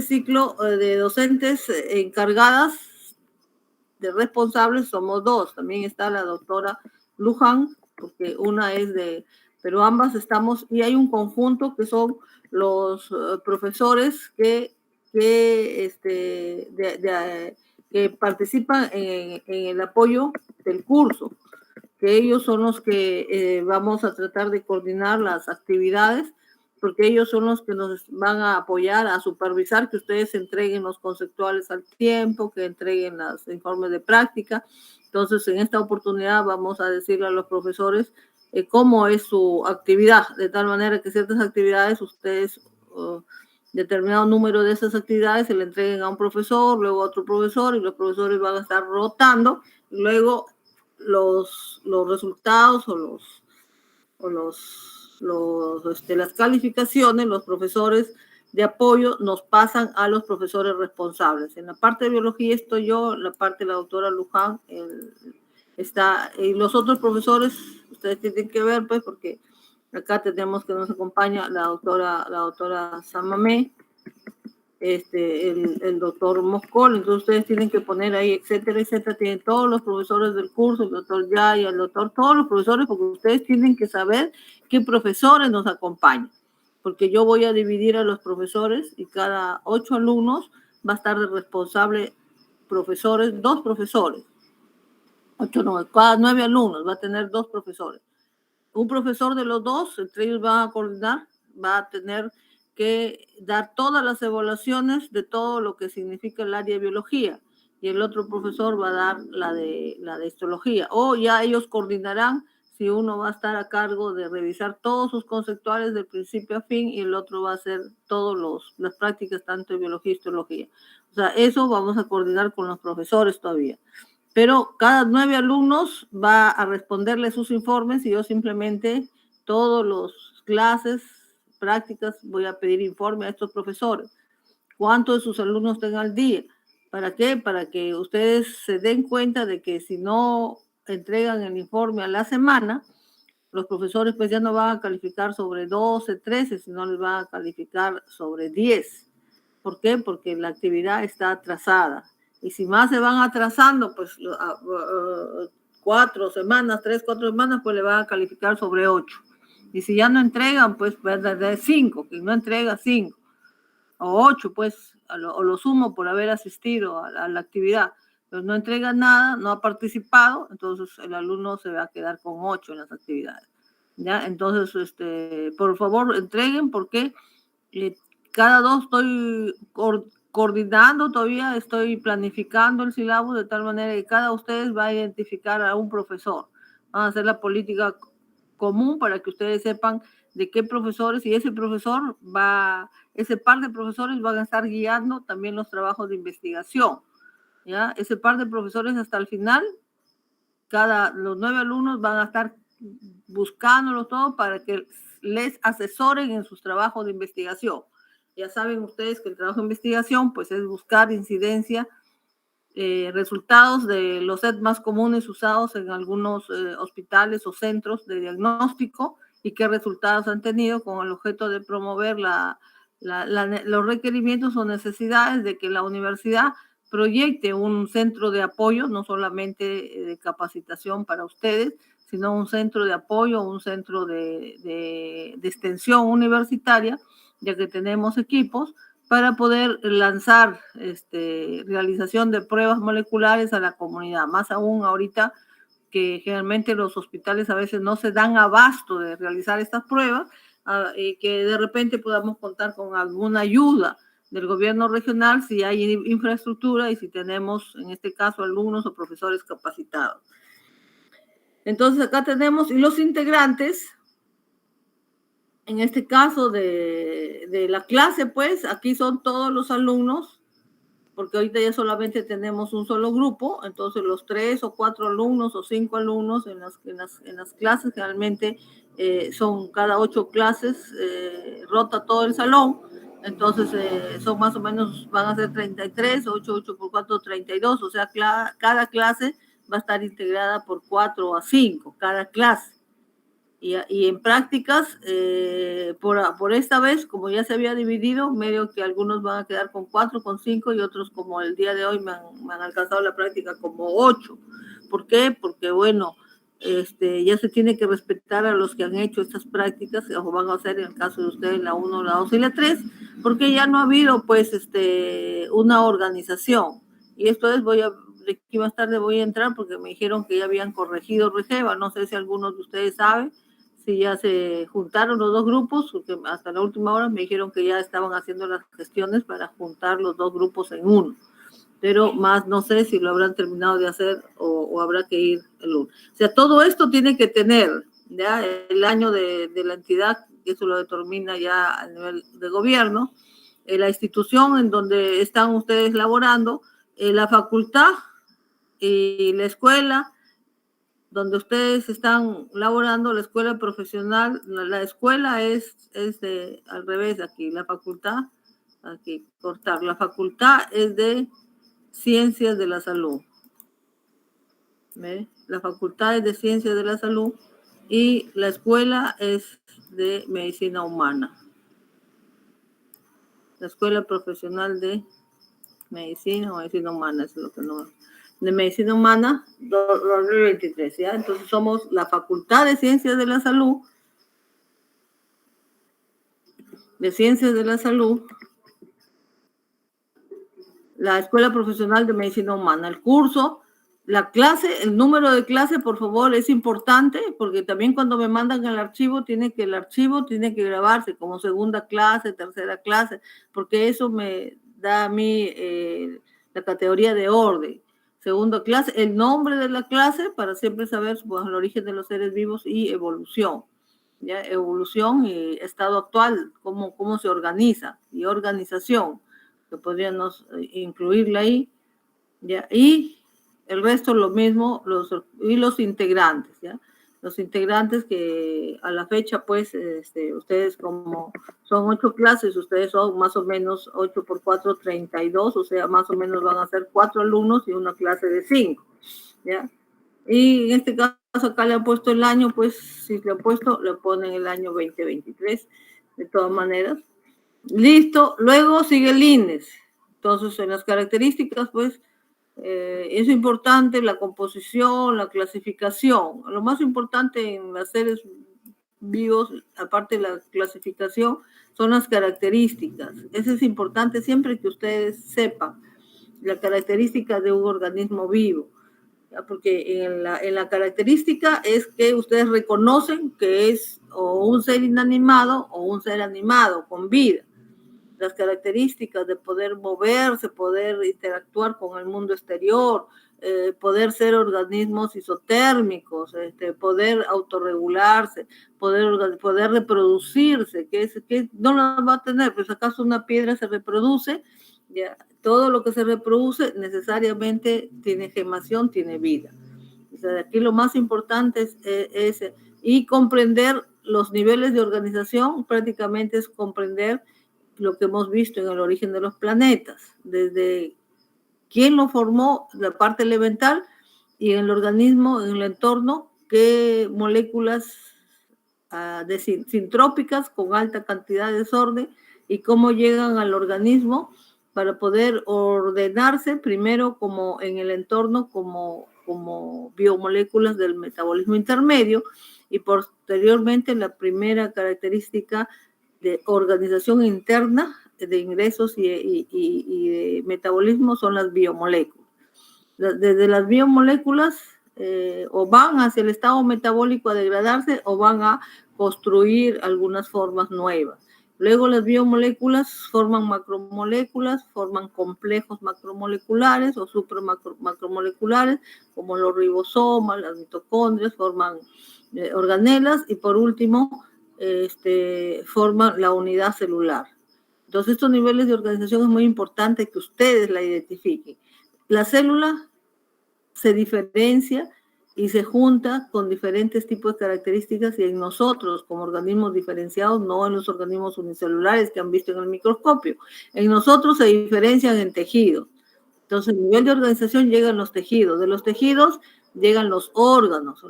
ciclo de docentes encargadas de responsables somos dos. También está la doctora Luján, porque una es pero ambas estamos, y hay un conjunto que son los profesores que participan en el apoyo del curso, que ellos son los que vamos a tratar de coordinar las actividades, porque ellos son los que nos van a apoyar, a supervisar que ustedes entreguen los conceptuales al tiempo, que entreguen los informes de práctica. Entonces, en esta oportunidad vamos a decirle a los profesores cómo es su actividad, de tal manera que ciertas actividades ustedes, determinado número de esas actividades se le entreguen a un profesor, luego a otro profesor, y los profesores van a estar rotando, y luego los resultados las calificaciones, los profesores de apoyo nos pasan a los profesores responsables. En la parte de biología estoy yo, en la parte de la doctora Luján está, y los otros profesores, ustedes tienen que ver, pues, porque acá tenemos que nos acompaña la doctora Samamé, el doctor Moscol, entonces ustedes tienen que poner ahí, etcétera, etcétera, tienen todos los profesores del curso, el doctor Yaya, el doctor, todos los profesores, porque ustedes tienen que saber qué profesores nos acompañan, porque yo voy a dividir a los profesores y cada 8 alumnos va a estar de responsable profesores, 2 profesores, 8 no, cada 9 alumnos va a tener 2 profesores. Un profesor de los 2, entre ellos van a coordinar, va a tener que dar todas las evaluaciones de todo lo que significa el área de biología, y el otro profesor va a dar la de histología, o ya ellos coordinarán si uno va a estar a cargo de revisar todos sus conceptuales de principio a fin y el otro va a hacer todas las prácticas tanto de biología y histología. O sea, eso vamos a coordinar con los profesores todavía. Pero cada 9 alumnos va a responderle sus informes y yo simplemente todos los clases, prácticas, voy a pedir informe a estos profesores. ¿Cuántos de sus alumnos están al día? ¿Para qué? Para que ustedes se den cuenta de que si no entregan el informe a la semana, los profesores pues ya no van a calificar sobre 12, 13, sino les van a calificar sobre 10. ¿Por qué? Porque la actividad está atrasada. Y si más se van atrasando, pues 4 semanas, 3, 4 semanas, pues le van a calificar sobre 8. Y si ya no entregan, pues de 5, que no entrega 5. O 8, pues, o lo sumo por haber asistido a la actividad. Pero no entrega nada, no ha participado, entonces el alumno se va a quedar con 8 en las actividades. ¿Ya? Entonces, por favor, entreguen, porque cada 2 estoy coordinando todavía, estoy planificando el sílabo de tal manera que cada ustedes va a identificar a un profesor. Van a hacer la política común para que ustedes sepan de qué profesores, y ese par de profesores van a estar guiando también los trabajos de investigación. ¿Ya? Ese par de profesores hasta el final, los 9 alumnos van a estar buscándolos todo para que les asesoren en sus trabajos de investigación. Ya saben ustedes que el trabajo de investigación pues es buscar incidencia, resultados de los set más comunes usados en algunos hospitales o centros de diagnóstico y qué resultados han tenido, con el objeto de promover los requerimientos o necesidades de que la universidad proyecte un centro de apoyo, no solamente de capacitación para ustedes, sino un centro de apoyo, un centro de extensión universitaria, ya que tenemos equipos para poder lanzar realización de pruebas moleculares a la comunidad. Más aún ahorita que generalmente los hospitales a veces no se dan abasto de realizar estas pruebas, y que de repente podamos contar con alguna ayuda del gobierno regional si hay infraestructura y si tenemos, en este caso, alumnos o profesores capacitados. Entonces acá tenemos, y los integrantes, en este caso de la clase, pues aquí son todos los alumnos, porque ahorita ya solamente tenemos un solo grupo, entonces los 3 o 4 alumnos o 5 alumnos en las clases, generalmente son cada 8 clases, rota todo el salón, entonces son más o menos, van a ser 33, 8 por 4, 32, o sea, cada clase va a estar integrada por 4 a 5, cada clase. Y en prácticas, por esta vez, como ya se había dividido, medio que algunos van a quedar con 4, con 5 y otros como el día de hoy me han alcanzado la práctica como 8. ¿Por qué? Porque bueno, ya se tiene que respetar a los que han hecho estas prácticas, o van a hacer en el caso de ustedes la 1, la 2 y la 3, porque ya no ha habido pues una organización. Y esto es, de aquí más tarde voy a entrar porque me dijeron que ya habían corregido reserva, no sé si algunos de ustedes saben si ya se juntaron los dos grupos, porque hasta la última hora me dijeron que ya estaban haciendo las gestiones para juntar los dos grupos en uno, pero más no sé si lo habrán terminado de hacer o habrá que ir el lunes. O sea, todo esto tiene que tener ya el año de la entidad, que eso lo determina ya a nivel de gobierno, la institución en donde están ustedes laborando, la facultad y la escuela donde ustedes están laborando, la escuela profesional. La escuela es al revés aquí, la facultad, aquí, cortar, la facultad es de Ciencias de la Salud. ¿Ve? La facultad es de Ciencias de la Salud y la escuela es de Medicina Humana. La escuela profesional de Medicina o Medicina Humana, es lo que no... De Medicina Humana 2023, ¿ya? Entonces somos la Facultad de Ciencias de la Salud, la Escuela Profesional de Medicina Humana. El curso, la clase, el número de clase, por favor, es importante, porque también cuando me mandan el archivo tiene que grabarse como segunda clase, tercera clase, porque eso me da a mí la categoría de orden. Segunda clase, el nombre de la clase para siempre saber pues, el origen de los seres vivos y evolución. ¿Ya? Evolución y estado actual, cómo se organiza y organización, que podríamos incluirla ahí. ¿Ya? Y el resto lo mismo, los integrantes, ¿ya? Los integrantes que a la fecha, pues, ustedes como son 8 clases, ustedes son más o menos 8 por 4, 32, o sea, más o menos van a ser 4 alumnos y una clase de 5, ¿ya? Y en este caso acá le han puesto el año, pues, si le han puesto, le ponen el año 2023, de todas maneras. Listo, luego sigue el INES. Entonces, en las características, pues, es importante la composición, la clasificación. Lo más importante en los seres vivos, aparte de la clasificación, son las características. Eso es importante siempre que ustedes sepan la característica de un organismo vivo, ¿ya? Porque en la característica es que ustedes reconocen que es o un ser inanimado o un ser animado con vida. Las características de poder moverse, poder interactuar con el mundo exterior, poder ser organismos isotérmicos, poder autorregularse, poder reproducirse, que no lo va a tener, pues acaso una piedra se reproduce, ya, todo lo que se reproduce necesariamente tiene gemación, tiene vida. O sea, aquí lo más importante es y comprender los niveles de organización, prácticamente es comprender lo que hemos visto en el origen de los planetas, desde quién lo formó, la parte elemental, y en el organismo, en el entorno, qué moléculas sintrópicas con alta cantidad de desorden y cómo llegan al organismo para poder ordenarse primero como en el entorno como biomoléculas del metabolismo intermedio y posteriormente la primera característica de organización interna de ingresos y de metabolismo son las biomoléculas. Desde las biomoléculas o van hacia el estado metabólico a degradarse o van a construir algunas formas nuevas. Luego las biomoléculas forman macromoléculas, forman complejos macromoleculares o supramacromoleculares como los ribosomas, las mitocondrias, forman organelas y por último forman la unidad celular. Entonces estos niveles de organización es muy importante que ustedes la identifiquen. La célula se diferencia y se junta con diferentes tipos de características y en nosotros como organismos diferenciados, no en los organismos unicelulares que han visto en el microscopio. En nosotros se diferencian en tejidos. Entonces el nivel de organización llega en los tejidos. De los tejidos llegan los órganos,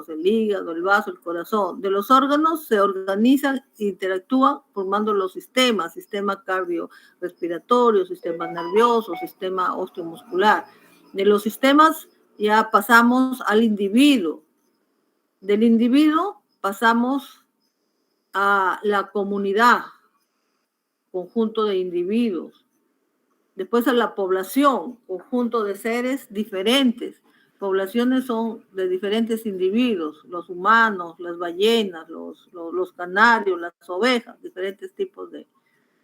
el hígado, el vaso, el corazón. De los órganos se organizan, interactúan formando los sistemas, sistema cardiorrespiratorio, sistema nervioso, sistema osteomuscular. De los sistemas ya pasamos al individuo. Del individuo pasamos a la comunidad, conjunto de individuos. Después a la población, conjunto de seres diferentes. Poblaciones son de diferentes individuos, los humanos, las ballenas, los canarios, las ovejas, diferentes tipos de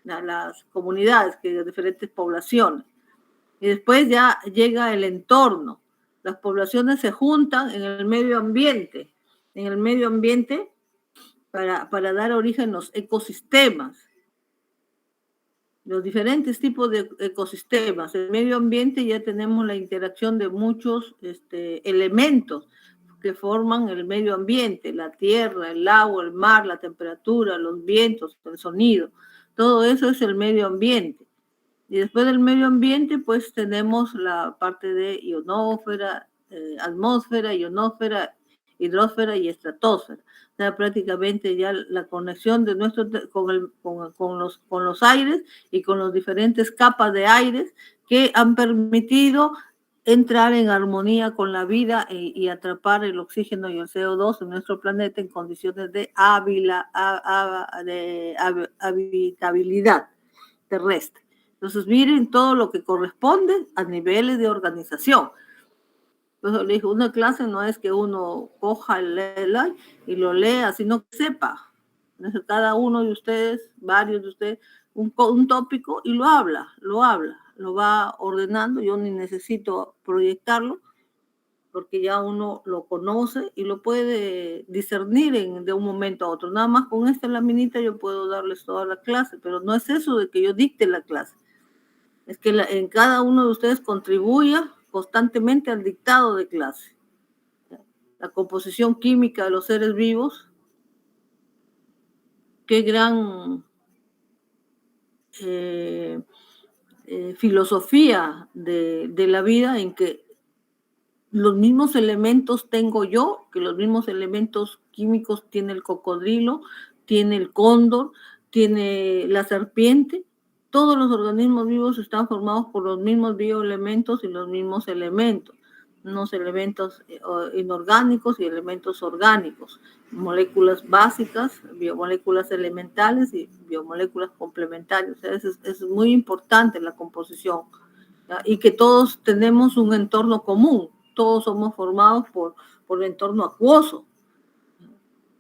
las comunidades, que diferentes poblaciones. Y después ya llega el entorno. Las poblaciones se juntan en el medio ambiente. En el medio ambiente para dar origen a los ecosistemas. Los diferentes tipos de ecosistemas. En el medio ambiente ya tenemos la interacción de muchos elementos que forman el medio ambiente, la tierra, el agua, el mar, la temperatura, los vientos, el sonido. Todo eso es el medio ambiente. Y después del medio ambiente, pues tenemos la parte de ionósfera, atmósfera, ionósfera, hidrósfera y estratosfera. O sea, prácticamente ya la conexión de con los aires y con las diferentes capas de aires que han permitido entrar en armonía con la vida y atrapar el oxígeno y el CO2 en nuestro planeta en condiciones de habitabilidad terrestre. Entonces, miren todo lo que corresponde a niveles de organización. Entonces, le digo, una clase no es que uno coja el slide y lo lea, sino que sepa. Entonces, cada uno de ustedes, varios de ustedes, un tópico y lo va ordenando. Yo ni necesito proyectarlo, porque ya uno lo conoce y lo puede discernir de un momento a otro. Nada más con esta laminita yo puedo darles toda la clase, pero no es eso de que yo dicte la clase. Es que en cada uno de ustedes contribuya constantemente al dictado de clase. La composición química de los seres vivos, qué gran filosofía de la vida en que los mismos elementos tengo yo, que los mismos elementos químicos tiene el cocodrilo, tiene el cóndor, tiene la serpiente. Todos los organismos vivos están formados por los mismos bioelementos y los mismos elementos, unos elementos inorgánicos y elementos orgánicos, moléculas básicas, biomoléculas elementales y biomoléculas complementarias. O sea, es muy importante la composición, ¿ya? Y que todos tenemos un entorno común, todos somos formados por el entorno acuoso,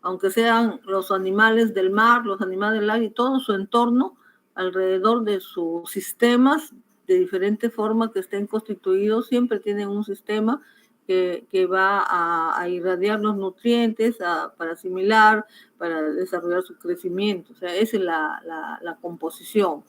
aunque sean los animales del mar, los animales del aire y todo su entorno alrededor de sus sistemas de diferente forma que estén constituidos, siempre tienen un sistema que va a irradiar los nutrientes, para asimilar, para desarrollar su crecimiento. O sea, esa es la composición.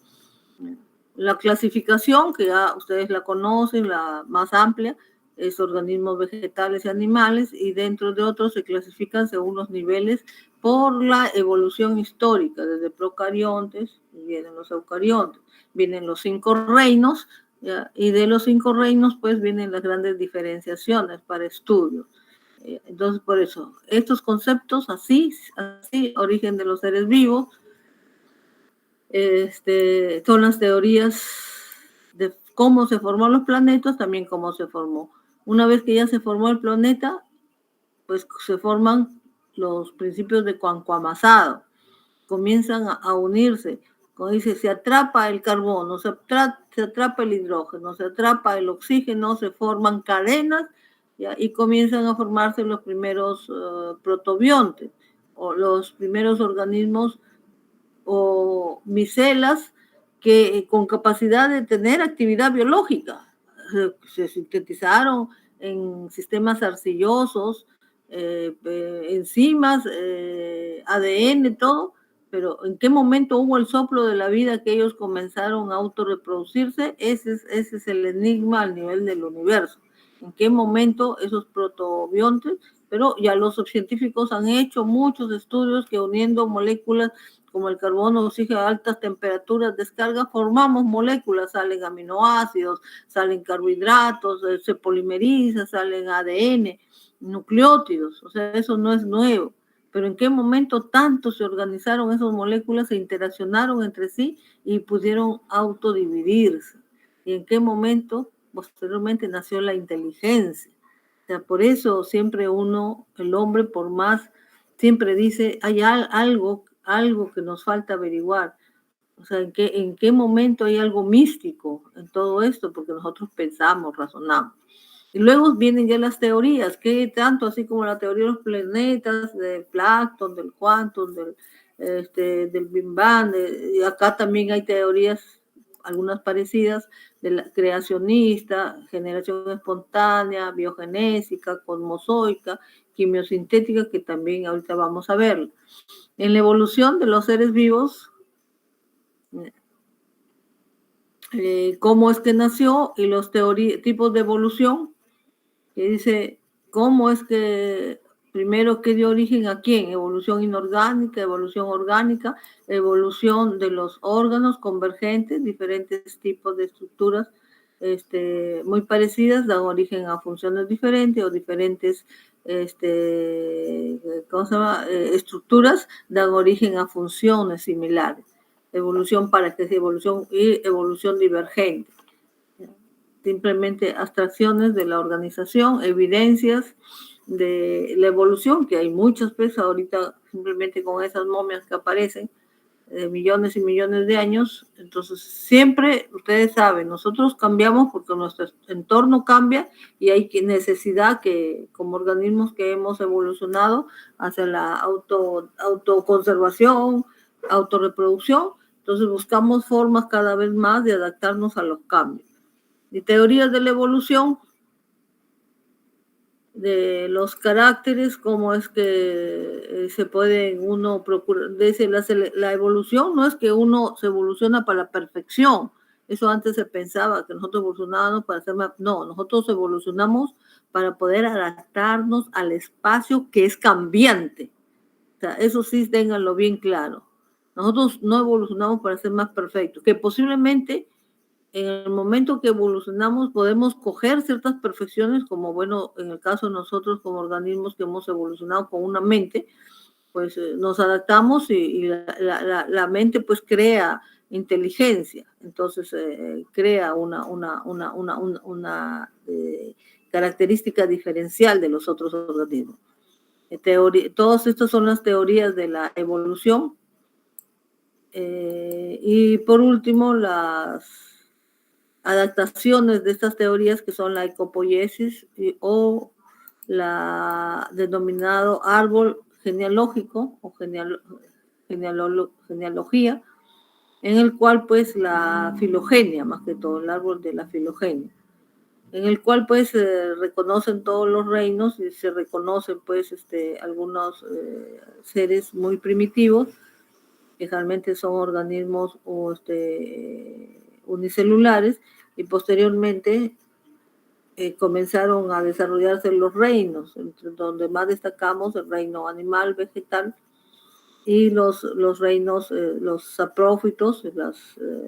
La clasificación, que ya ustedes la conocen, la más amplia, es organismos vegetales y animales, y dentro de otros se clasifican según los niveles por la evolución histórica, desde procariontes, y vienen los eucariontes, vienen los 5 reinos, ¿ya? Y de los 5 reinos pues vienen las grandes diferenciaciones para estudio. Entonces, por eso, estos conceptos así, origen de los seres vivos, son las teorías de cómo se formaron los planetas, también cómo se formó. Una vez que ya se formó el planeta, pues se forman los principios de Cuancuamasado, comienzan a unirse. Como dice, se atrapa el carbono, se atrapa el hidrógeno, se atrapa el oxígeno, se forman cadenas, ¿ya? Y comienzan a formarse los primeros protobiontes, o los primeros organismos o micelas que con capacidad de tener actividad biológica. Se sintetizaron en sistemas arcillosos, enzimas, ADN, todo, pero ¿en qué momento hubo el soplo de la vida que ellos comenzaron a autorreproducirse? Ese es el enigma al nivel del universo. ¿En qué momento esos protobiontes? Pero ya los científicos han hecho muchos estudios que uniendo moléculas como el carbono, oxígeno a altas temperaturas, descarga, formamos moléculas, salen aminoácidos, salen carbohidratos, se polimeriza, salen ADN, nucleótidos, o sea, eso no es nuevo. Pero ¿en qué momento tanto se organizaron esas moléculas, se interaccionaron entre sí y pudieron autodividirse? ¿Y en qué momento posteriormente nació la inteligencia? O sea, por eso siempre el hombre, por más, siempre dice, hay algo que nos falta averiguar. O sea, ¿en qué momento hay algo místico en todo esto? Porque nosotros pensamos, razonamos. Y luego vienen ya las teorías, que tanto así como la teoría de los planetas, de Platón, del quantum, del Big Bang, y acá también hay teorías, algunas parecidas, de la creacionista, generación espontánea, biogenésica, cosmozoica, quimiosintética, que también ahorita vamos a ver. En la evolución de los seres vivos, cómo es que nació y los tipos de evolución, que dice cómo es que primero que dio origen a quién, evolución inorgánica, evolución orgánica, evolución de los órganos convergentes, diferentes tipos de estructuras muy parecidas dan origen a funciones diferentes o diferentes ¿cómo se llama? Estructuras dan origen a funciones similares. Evolución para que sea evolución y evolución divergente. Simplemente abstracciones de la organización, evidencias de la evolución, que hay muchas veces ahorita simplemente con esas momias que aparecen de millones y millones de años. Entonces siempre, ustedes saben, nosotros cambiamos porque nuestro entorno cambia y hay necesidad que como organismos que hemos evolucionado hacia la autoconservación, autorreproducción, entonces buscamos formas cada vez más de adaptarnos a los cambios. Y teorías de la evolución, de los caracteres, cómo es que se puede uno procurar. Dice, la evolución no es que uno se evoluciona para la perfección. Eso antes se pensaba, que nosotros evolucionábamos para ser más. No, nosotros evolucionamos para poder adaptarnos al espacio que es cambiante. O sea, eso sí, ténganlo bien claro. Nosotros no evolucionamos para ser más perfectos, que posiblemente en el momento que evolucionamos podemos coger ciertas perfecciones, como bueno, en el caso de nosotros como organismos que hemos evolucionado con una mente, pues nos adaptamos y la mente pues crea inteligencia, entonces crea una característica diferencial de los otros organismos. Todas estas son las teorías de la evolución. Y por último, las adaptaciones de estas teorías, que son la ecopoiesis o la denominado árbol genealógico o genealogía, en el cual pues la filogenia, más que todo el árbol de la filogenia, en el cual pues se reconocen todos los reinos y se reconocen pues algunos seres muy primitivos, que realmente son organismos unicelulares, y posteriormente comenzaron a desarrollarse los reinos, entre donde más destacamos el reino animal, vegetal, y los reinos, los saprófitos,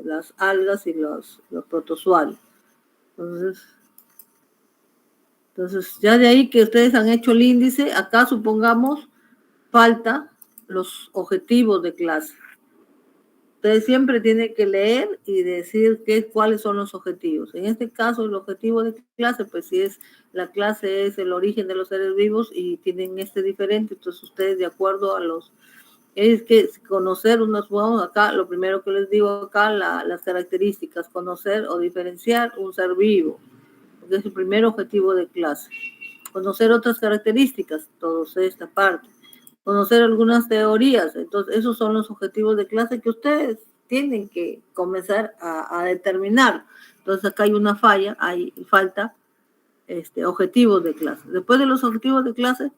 las algas y los protozoarios. Entonces, ya de ahí que ustedes han hecho el índice, acá supongamos falta los objetivos de clase. Ustedes siempre tienen que leer y decir cuáles son los objetivos. En este caso, el objetivo de clase, pues si es la clase es el origen de los seres vivos y tienen diferente, entonces ustedes de acuerdo a es que conocer vamos acá, lo primero que les digo acá, las características, conocer o diferenciar un ser vivo, porque es el primer objetivo de clase. Conocer otras características, todos esta parte. Conocer algunas teorías. Entonces, esos son los objetivos de clase que ustedes tienen que comenzar a determinar. Entonces, acá hay una falla, falta objetivos de clase. Después de los objetivos de clase,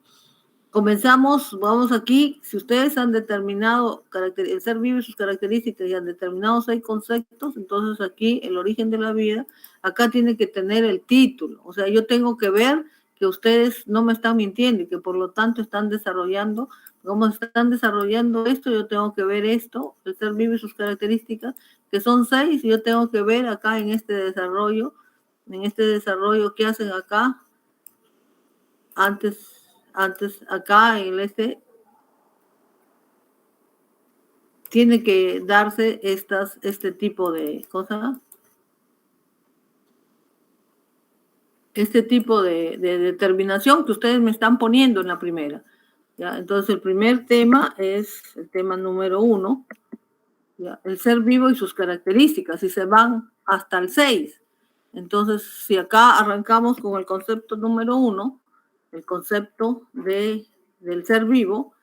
comenzamos, vamos aquí, si ustedes han determinado el ser vivo y sus características y han determinado 6 conceptos, entonces aquí el origen de la vida, acá tiene que tener el título. O sea, yo tengo que ver que ustedes no me están mintiendo y que por lo tanto están desarrollando, cómo están desarrollando esto, yo tengo que ver esto, el ser vivo y sus características, que son 6, y yo tengo que ver acá en este desarrollo que hacen acá, antes acá en este, tiene que darse este tipo de cosas, este tipo de determinación que ustedes me están poniendo en la primera. ¿Ya? Entonces, el primer tema es el tema número 1, ¿ya? El ser vivo y sus características, y se van hasta el 6. Entonces, si acá arrancamos con el concepto número 1, el concepto del ser vivo,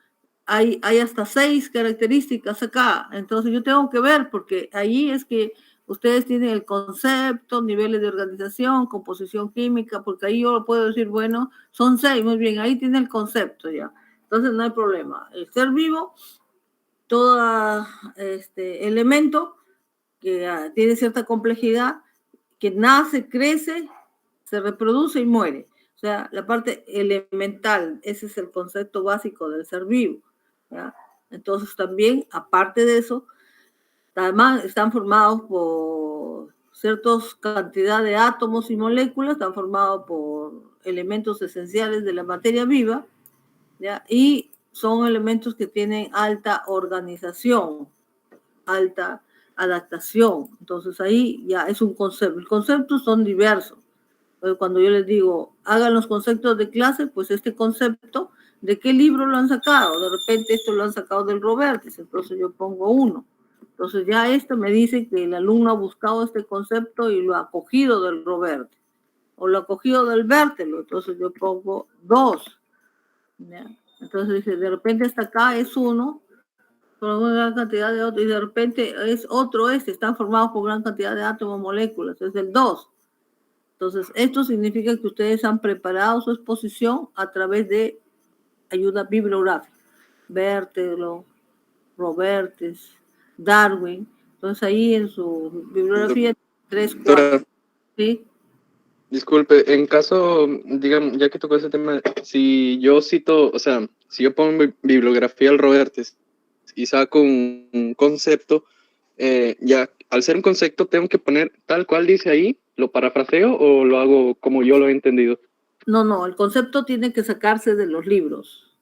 hay hasta 6 características acá. Entonces, yo tengo que ver, porque ahí es que ustedes tienen el concepto, niveles de organización, composición química, porque ahí yo puedo decir, bueno, son 6, muy bien, ahí tiene el concepto ya. Entonces, no hay problema. El ser vivo, todo elemento que tiene cierta complejidad, que nace, crece, se reproduce y muere. O sea, la parte elemental, ese es el concepto básico del ser vivo, ¿ya? Entonces también, aparte de eso, además están formados por ciertas cantidades de átomos y moléculas, están formados por elementos esenciales de la materia viva, ¿ya? Y son elementos que tienen alta organización, alta adaptación. Entonces ahí ya es un concepto. Los conceptos son diversos. Cuando yo les digo, hagan los conceptos de clase, pues este concepto, ¿de qué libro lo han sacado? De repente esto lo han sacado del Robertis, entonces yo pongo 1. Entonces ya esto me dice que el alumno ha buscado este concepto y lo ha cogido del Robertis, o lo ha cogido del Bertelo, entonces yo pongo 2. ¿Ya? Entonces dice, de repente hasta acá es 1, por una gran cantidad de otros, y de repente es otro están formados por gran cantidad de átomos, moléculas, es el 2. Entonces, esto significa que ustedes han preparado su exposición a través de ayuda bibliográfica. Bertelo, Robertis, Darwin. Entonces, ahí en su bibliografía, 3, 4. ¿Sí? Disculpe, en caso, digamos, ya que tocó ese tema, si yo cito, o sea, si yo pongo bibliografía al Robertis y saco un concepto, ya, al ser un concepto, ¿tengo que poner tal cual dice ahí? ¿Lo parafraseo o lo hago como yo lo he entendido? No, el concepto tiene que sacarse de los libros,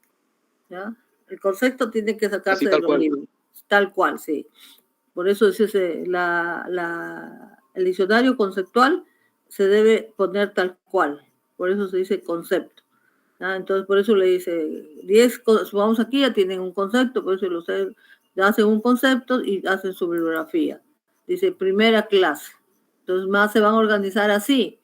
¿ya? El concepto tiene que sacarse de los libros, tal cual, sí. Por eso es el diccionario conceptual se debe poner tal cual, por eso se dice concepto. Entonces, por eso le dice 10, vamos aquí, ya tienen un concepto, por eso ustedes hacen un concepto y hacen su bibliografía. Dice primera clase. Entonces, más se van a organizar así.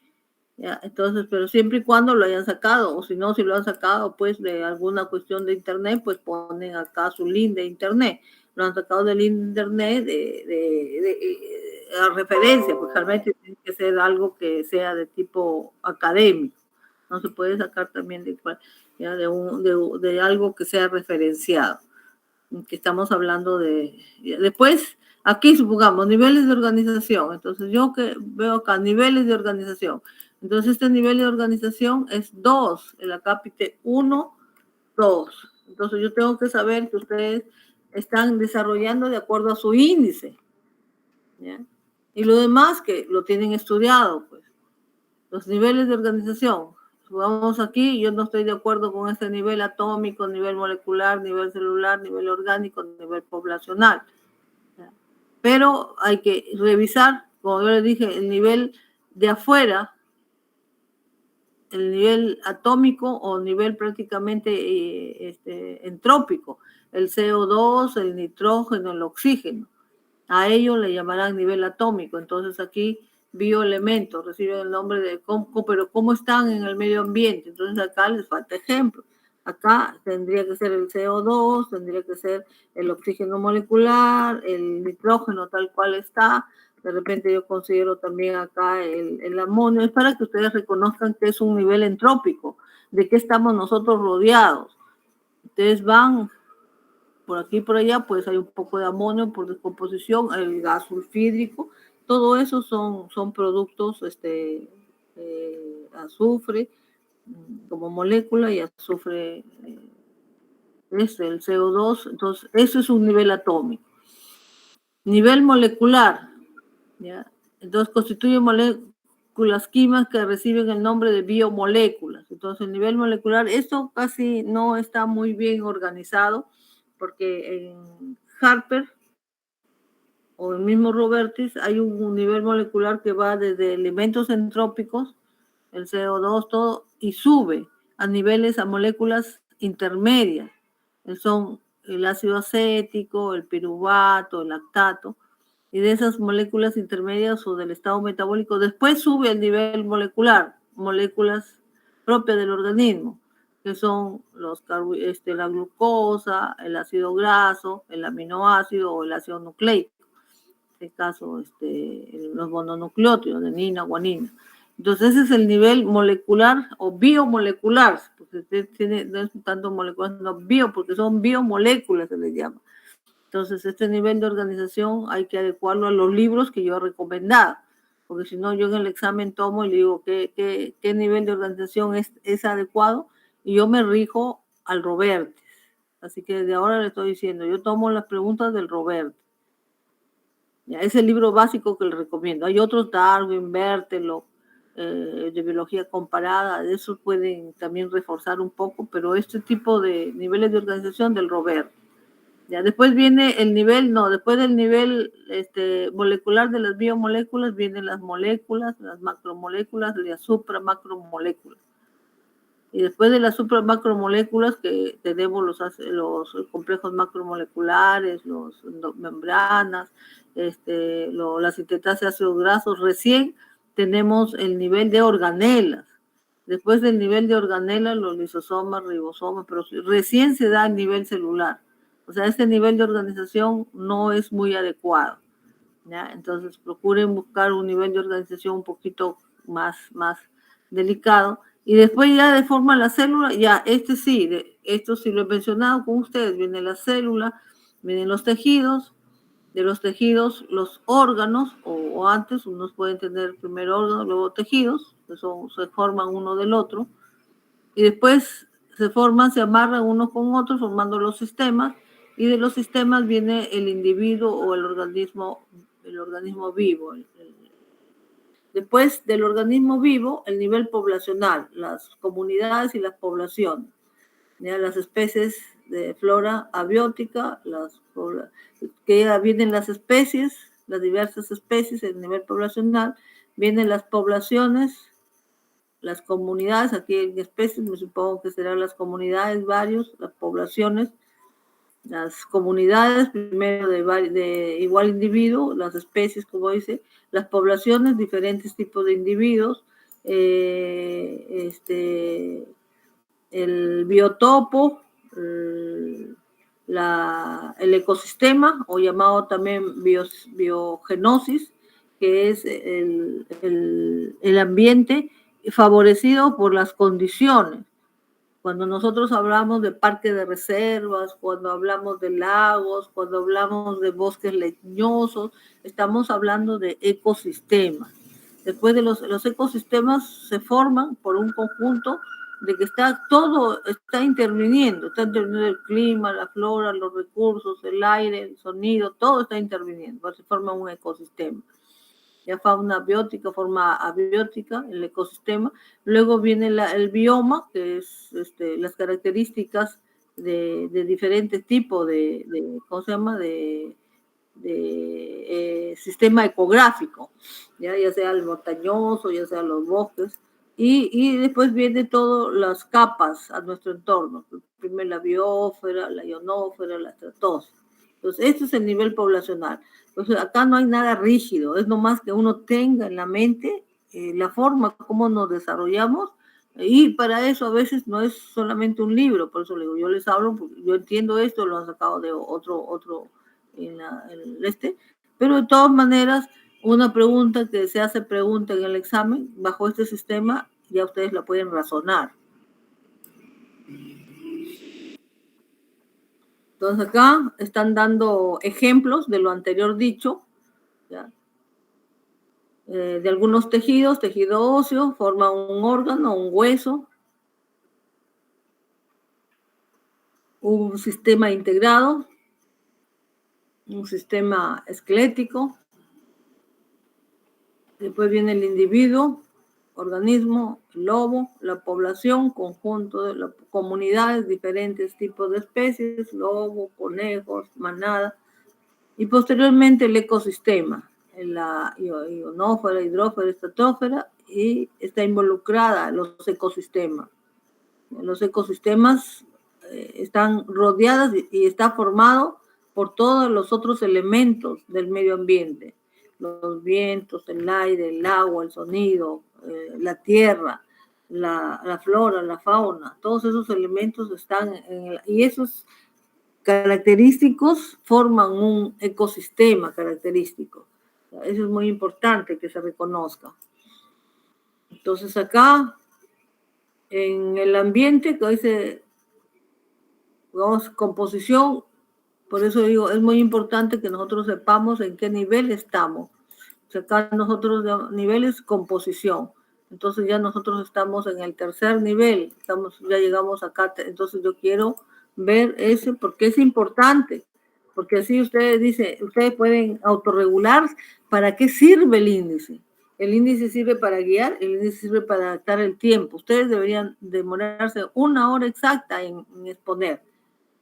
¿Ya? Entonces, pero siempre y cuando lo hayan sacado, o si no, si lo han sacado, pues de alguna cuestión de internet, pues ponen acá su link de internet. Lo han sacado del internet de referencia, pues realmente tiene que ser algo que sea de tipo académico. No se puede sacar también de algo que sea referenciado. Que estamos hablando de... Después, aquí supongamos niveles de organización. Entonces, yo que veo acá niveles de organización. Entonces, este nivel de organización es 2. El acápite 1, 2. Entonces, yo tengo que saber que ustedes están desarrollando de acuerdo a su índice. ¿Ya? Y lo demás que lo tienen estudiado, pues. Los niveles de organización. Vamos aquí, yo no estoy de acuerdo con este nivel atómico, nivel molecular, nivel celular, nivel orgánico, nivel poblacional. Pero hay que revisar, como yo les dije, el nivel de afuera, el nivel atómico o nivel prácticamente entrópico, el CO2, el nitrógeno, el oxígeno. A ello le llamarán nivel atómico. Entonces aquí bioelementos reciben el nombre de pero cómo están en el medio ambiente. Entonces acá les falta ejemplo. Acá tendría que ser el CO2, tendría que ser el oxígeno molecular, el nitrógeno tal cual está. De repente yo considero también acá el amonio. Es para que ustedes reconozcan que es un nivel entrópico, de qué estamos nosotros rodeados. Ustedes van por aquí y por allá, pues hay un poco de amonio por descomposición, el gas sulfídrico, todo eso son productos, azufre como molécula y azufre el CO2, entonces eso es un nivel atómico. Nivel molecular, ¿ya? Entonces constituye moléculas químicas que reciben el nombre de biomoléculas. Entonces el nivel molecular, esto casi no está muy bien organizado, porque en Harper o el mismo Robertis hay un nivel molecular que va desde elementos entrópicos, el CO2, todo, y sube a niveles, a moléculas intermedias, que son el ácido acético, el piruvato, el lactato, y de esas moléculas intermedias o del estado metabólico, después sube el nivel molecular, moléculas propias del organismo, que son la glucosa, el ácido graso, el aminoácido o el ácido nucleico. En este caso, los mononucleótidos, adenina, guanina. Entonces, ese es el nivel molecular o biomolecular, porque no es tanto molecular, sino bio, porque son biomoléculas, se les llama. Entonces, este nivel de organización hay que adecuarlo a los libros que yo he recomendado, porque si no, yo en el examen tomo y le digo qué nivel de organización es adecuado, y yo me rijo al Robertis. Así que desde ahora le estoy diciendo, yo tomo las preguntas del Robertis. Ya, es el libro básico que le recomiendo. Hay otros, Darwin, Berthelot, de biología comparada, de eso pueden también reforzar un poco, pero este tipo de niveles de organización del Robert. Ya, después viene el nivel, después del nivel molecular de las biomoléculas, vienen las moléculas, las macromoléculas, las supramacromoléculas. Y después de las supramacromoléculas que tenemos los complejos macromoleculares, los membranas, la sintetasa de ácidos grasos, recién tenemos el nivel de organelas. Después del nivel de organelas, los lisosomas, ribosomas, pero recién se da el nivel celular. O sea, este nivel de organización no es muy adecuado, ¿ya? Entonces, procuren buscar un nivel de organización un poquito más delicado. Y después ya de forma la célula, ya esto sí lo he mencionado con ustedes, viene la célula, vienen los tejidos, de los tejidos los órganos, o antes unos pueden tener primero órganos, luego tejidos, que se forman uno del otro, y después se amarran unos con otros formando los sistemas, y de los sistemas viene el individuo o el organismo vivo. Después del organismo vivo, el nivel poblacional, las comunidades y las poblaciones, ¿ya? Las especies de flora abiótica, que ya vienen las especies, las diversas especies, el nivel poblacional, vienen las poblaciones, las comunidades, aquí en especies, me supongo que serán las comunidades, las poblaciones, las comunidades, primero de igual individuo, las especies, como dice, las poblaciones, diferentes tipos de individuos, el biotopo, el ecosistema, o llamado también biogenosis, que es el ambiente favorecido por las condiciones. Cuando nosotros hablamos de parques de reservas, cuando hablamos de lagos, cuando hablamos de bosques leñosos, estamos hablando de ecosistemas. Después de los ecosistemas se forman por un conjunto de que todo está interviniendo el clima, la flora, los recursos, el aire, el sonido, todo está interviniendo, se forma un ecosistema. Ya fauna biótica, forma abiótica, el ecosistema. Luego viene el bioma, que es las características de diferentes tipos ¿cómo se llama? De sistema ecográfico, ya sea el montañoso, ya sea los bosques. Y después vienen todas las capas a nuestro entorno. Primero la biosfera, la ionósfera, la estratosfera. Entonces, este es el nivel poblacional. Entonces, acá no hay nada rígido, es nomás que uno tenga en la mente la forma como nos desarrollamos, y para eso a veces no es solamente un libro, por eso le digo, yo les hablo, yo entiendo esto, lo han sacado de otro pero de todas maneras, una pregunta que se hace en el examen, bajo este sistema, ya ustedes la pueden razonar. Entonces acá están dando ejemplos de lo anterior dicho, ¿ya? De algunos tejidos, tejido óseo, forma un órgano, un hueso, un sistema integrado, un sistema esquelético, después viene el individuo, organismo, el lobo, la población, conjunto de las comunidades, diferentes tipos de especies, lobo, conejos, manada, y posteriormente el ecosistema, la ionósfera, hidrósfera, estratosfera, y está involucrada en los ecosistemas. Los ecosistemas están rodeados y está formado por todos los otros elementos del medio ambiente. Los vientos, el aire, el agua, el sonido, la tierra, la flora, la fauna, todos esos elementos están y esos característicos forman un ecosistema característico. Eso es muy importante que se reconozca. Entonces acá, en el ambiente, que dice, digamos, composición, por eso digo, es muy importante que nosotros sepamos en qué nivel estamos. O sea, acá nosotros, nivel es composición. Entonces ya nosotros estamos en el tercer nivel, ya llegamos acá, entonces yo quiero ver ese, porque es importante, porque así ustedes pueden autorregular. ¿Para qué sirve el índice? El índice sirve para guiar, el índice sirve para adaptar el tiempo. Ustedes deberían demorarse 1 hora exacta en exponer,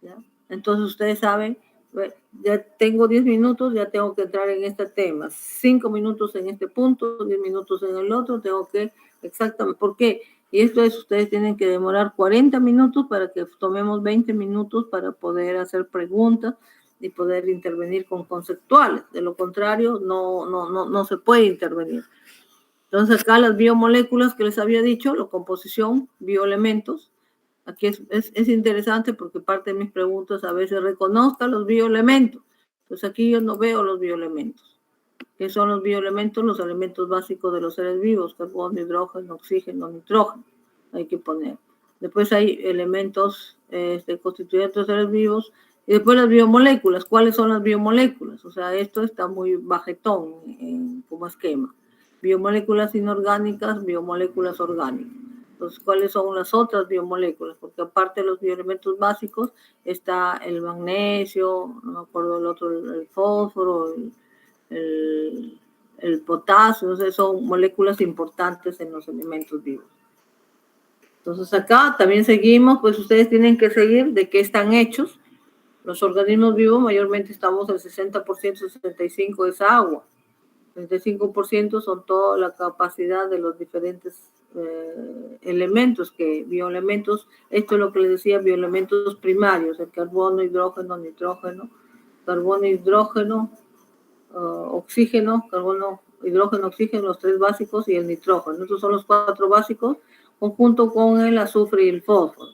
¿ya? Entonces ustedes saben, ya tengo 10 minutos, ya tengo que entrar en este tema, 5 minutos en este punto, 10 minutos en el otro, tengo que, exactamente, ¿por qué? Y esto es, ustedes tienen que demorar 40 minutos para que tomemos 20 minutos para poder hacer preguntas y poder intervenir con conceptuales. De lo contrario, no se puede intervenir. Entonces acá las biomoléculas que les había dicho, la composición, bioelementos. Aquí es interesante porque parte de mis preguntas a veces reconozca los bioelementos. Entonces aquí yo no veo los bioelementos. ¿Qué son los bioelementos? Los elementos básicos de los seres vivos, carbono, hidrógeno, oxígeno, nitrógeno. Hay que poner. Después hay elementos constituyentes de seres vivos. Y después las biomoléculas. ¿Cuáles son las biomoléculas? O sea, esto está muy bajetón como esquema. Biomoléculas inorgánicas, biomoléculas orgánicas. Entonces, ¿cuáles son las otras biomoléculas? Porque aparte de los bioelementos básicos está el magnesio, no me acuerdo el otro, el fósforo, el potasio. Entonces son moléculas importantes en los elementos vivos. Entonces acá también seguimos, pues ustedes tienen que seguir de qué están hechos. Los organismos vivos mayormente estamos el 60%, 65% es agua. 35% son toda la capacidad de los diferentes elementos, bioelementos, esto es lo que les decía, bioelementos primarios, el carbono, hidrógeno, nitrógeno, carbono, hidrógeno, oxígeno, carbono, hidrógeno, oxígeno, los 3 básicos y el nitrógeno. Estos son los 4 básicos, junto con el azufre y el fósforo.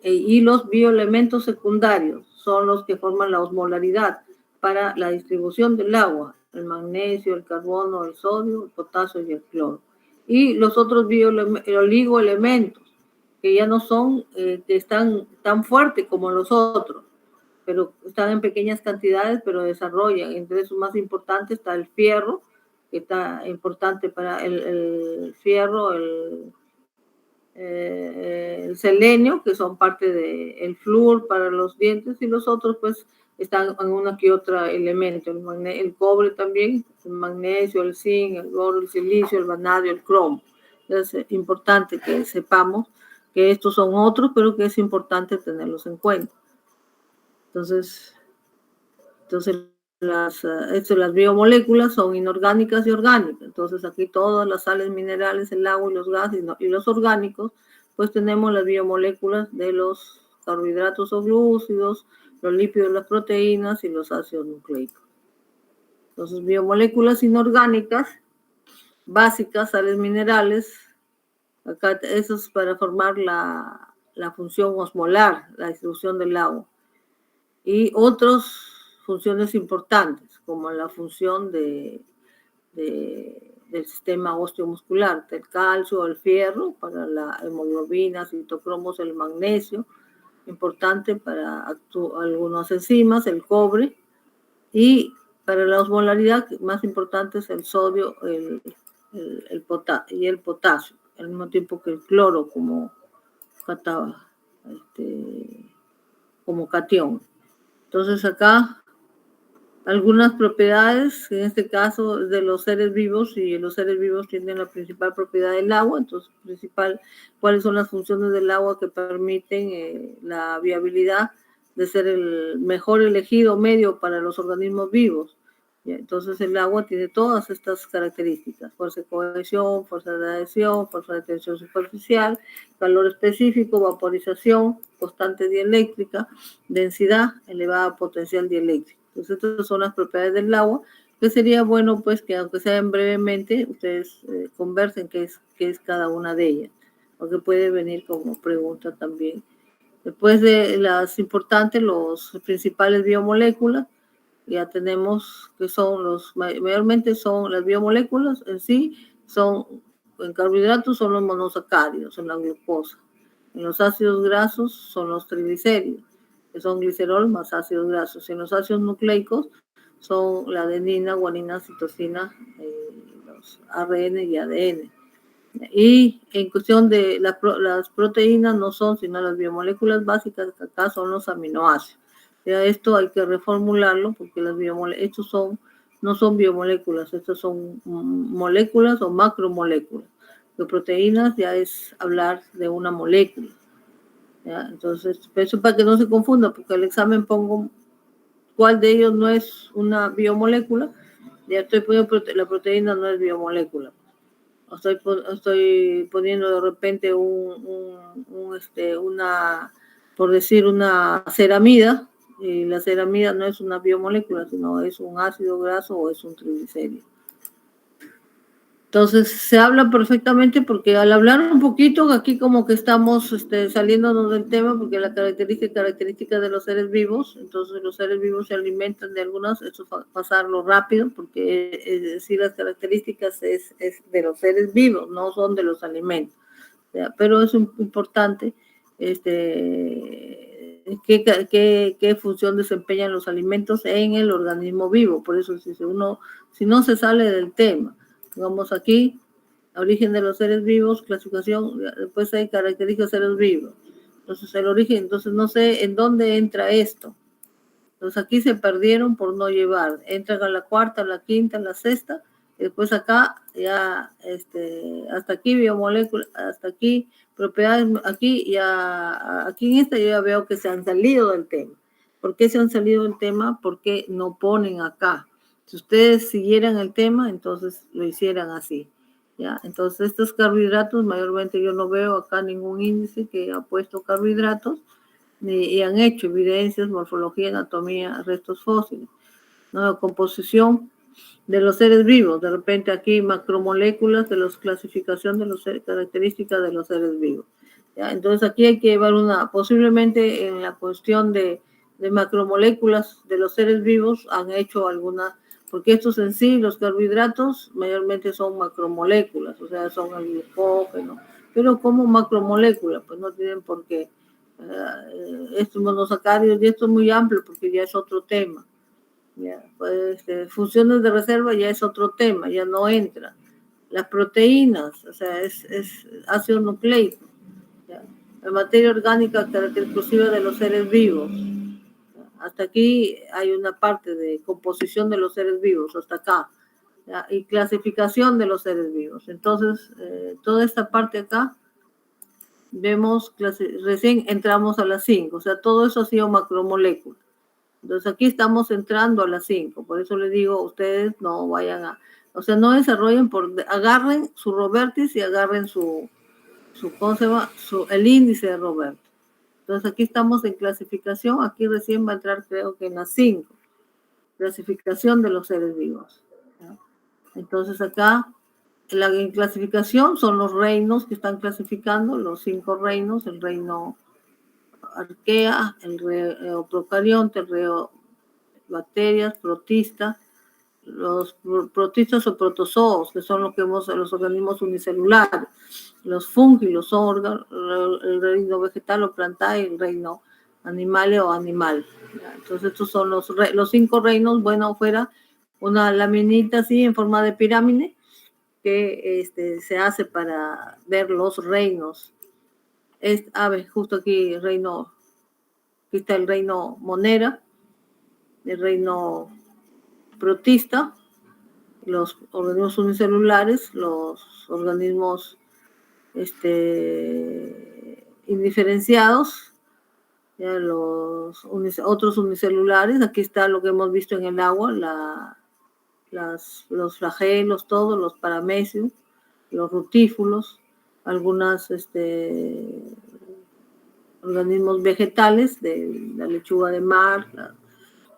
Y los bioelementos secundarios son los que forman la osmolaridad para la distribución del agua, el magnesio, el carbono, el sodio, el potasio y el cloro. Y los otros oligoelementos, que ya no son, que están tan fuertes como los otros, pero están en pequeñas cantidades, pero desarrollan. Entre esos más importantes está el fierro, que está importante para el fierro, el selenio, que son parte del flúor para los dientes, y los otros pues están en una que otra elemento, el cobre también, el magnesio, el zinc, el oro, el silicio, el vanadio, el cromo. Es importante que sepamos que estos son otros, pero que es importante tenerlos en cuenta. Entonces las biomoléculas son inorgánicas y orgánicas. Entonces aquí todas las sales minerales, el agua y los gases y los orgánicos, pues tenemos las biomoléculas de los carbohidratos o glúcidos, los lípidos, las proteínas y los ácidos nucleicos. Entonces biomoléculas inorgánicas básicas, sales minerales, acá eso es para formar la función osmolar, la distribución del agua. Y otras funciones importantes, como la función del sistema osteomuscular, del calcio, el fierro, para la hemoglobina, citocromos, el magnesio, importante para algunas enzimas, el cobre, y para la osmolaridad, más importante es el sodio y el potasio, al mismo tiempo que el cloro, como como catión. Entonces acá algunas propiedades, en este caso de los seres vivos, y los seres vivos tienen la principal propiedad del agua, entonces cuáles son las funciones del agua que permiten la viabilidad de ser el mejor elegido medio para los organismos vivos. Entonces el agua tiene todas estas características: fuerza de cohesión, fuerza de adhesión, fuerza de tensión superficial, calor específico, vaporización, constante dieléctrica, densidad, elevada potencial dieléctrica. Entonces estas son las propiedades del agua, que sería bueno pues que aunque sean brevemente ustedes conversen qué es cada una de ellas, porque puede venir como pregunta también. Después de las importantes, los principales biomoléculas, ya tenemos que son mayormente son las biomoléculas en sí, en carbohidratos son los monosacáridos, en la glucosa. En los ácidos grasos son los triglicéridos, que son glicerol más ácidos grasos. En los ácidos nucleicos son la adenina, guanina, citosina, los ARN y ADN. Y en cuestión de las proteínas no son sino las biomoléculas básicas, que acá son los aminoácidos. Ya esto hay que reformularlo porque estos no son biomoléculas, estos son moléculas o macromoléculas. De proteínas ya es hablar de una molécula. ¿Ya? Entonces, eso para que no se confunda, porque al examen pongo cuál de ellos no es una biomolécula, ya estoy poniendo la proteína no es biomolécula. Estoy poniendo de repente por decir, una ceramida, y la ceramida no es una biomolécula, sino es un ácido graso o es un triglicérido. Entonces se habla perfectamente, porque al hablar un poquito aquí como que estamos saliéndonos del tema, porque la característica de los seres vivos, entonces los seres vivos se alimentan de algunas, esto es pasarlo rápido, porque es decir, las características es de los seres vivos, no son de los alimentos, ¿ya? Pero es importante qué función desempeñan los alimentos en el organismo vivo. Por eso si no se sale del tema, vamos aquí, origen de los seres vivos, clasificación, después hay características de seres vivos. Entonces el origen, entonces no sé en dónde entra esto. Entonces aquí se perdieron por no llevar. Entran a la cuarta, a la quinta, a la sexta, y después acá ya hasta aquí biomoléculas, hasta aquí propiedades, aquí en esta yo ya veo que se han salido del tema. ¿Por qué se han salido del tema? Porque no ponen acá. Si ustedes siguieran el tema, entonces lo hicieran así, ¿ya? Entonces estos carbohidratos, mayormente yo no veo acá ningún índice que ha puesto carbohidratos, y han hecho evidencias, morfología, anatomía, restos fósiles, ¿no? Composición de los seres vivos, de repente aquí macromoléculas de los clasificación de las características de los seres vivos, ¿ya? Entonces aquí hay que llevar posiblemente en la cuestión de macromoléculas de los seres vivos han hecho alguna, porque estos en sí, los carbohidratos, mayormente son macromoléculas, o sea, son el glucógeno, pero como macromoléculas, pues no tienen por qué. Estos monosacáridos, y esto es muy amplio porque ya es otro tema. Ya, pues, funciones de reserva ya es otro tema, ya no entra. Las proteínas, o sea, es ácido nucleico. Ya. La materia orgánica exclusiva de los seres vivos. Hasta aquí hay una parte de composición de los seres vivos, hasta acá. ¿Ya? Y clasificación de los seres vivos. Entonces, toda esta parte acá, vemos, recién entramos a las 5, o sea, todo eso ha sido macromolécula. Entonces aquí estamos entrando a las 5, por eso les digo, ustedes no vayan no desarrollen, agarren su Robertis y agarren el índice de Robertis. Entonces aquí estamos en clasificación, aquí recién va a entrar creo que en las 5, clasificación de los seres vivos, ¿no? Entonces acá, en clasificación son los reinos que están clasificando, los 5 reinos, el reino arquea, el reino procarionte, el reino bacterias, protistas, los protistas o protozoos, que son lo que vemos en los organismos unicelulares, los fungos son el reino vegetal o plantae, el reino animal o animal. Entonces estos son los 5 reinos. Bueno, fuera una laminita así en forma de pirámide que se hace para ver los reinos. Justo aquí, reino Aquí está el reino Monera, el reino protista, los organismos unicelulares, los organismos indiferenciados, ya los otros unicelulares. Aquí está lo que hemos visto en el agua, los flagelos, todos los paramecios, los rutífulos, algunas organismos vegetales de la lechuga de mar,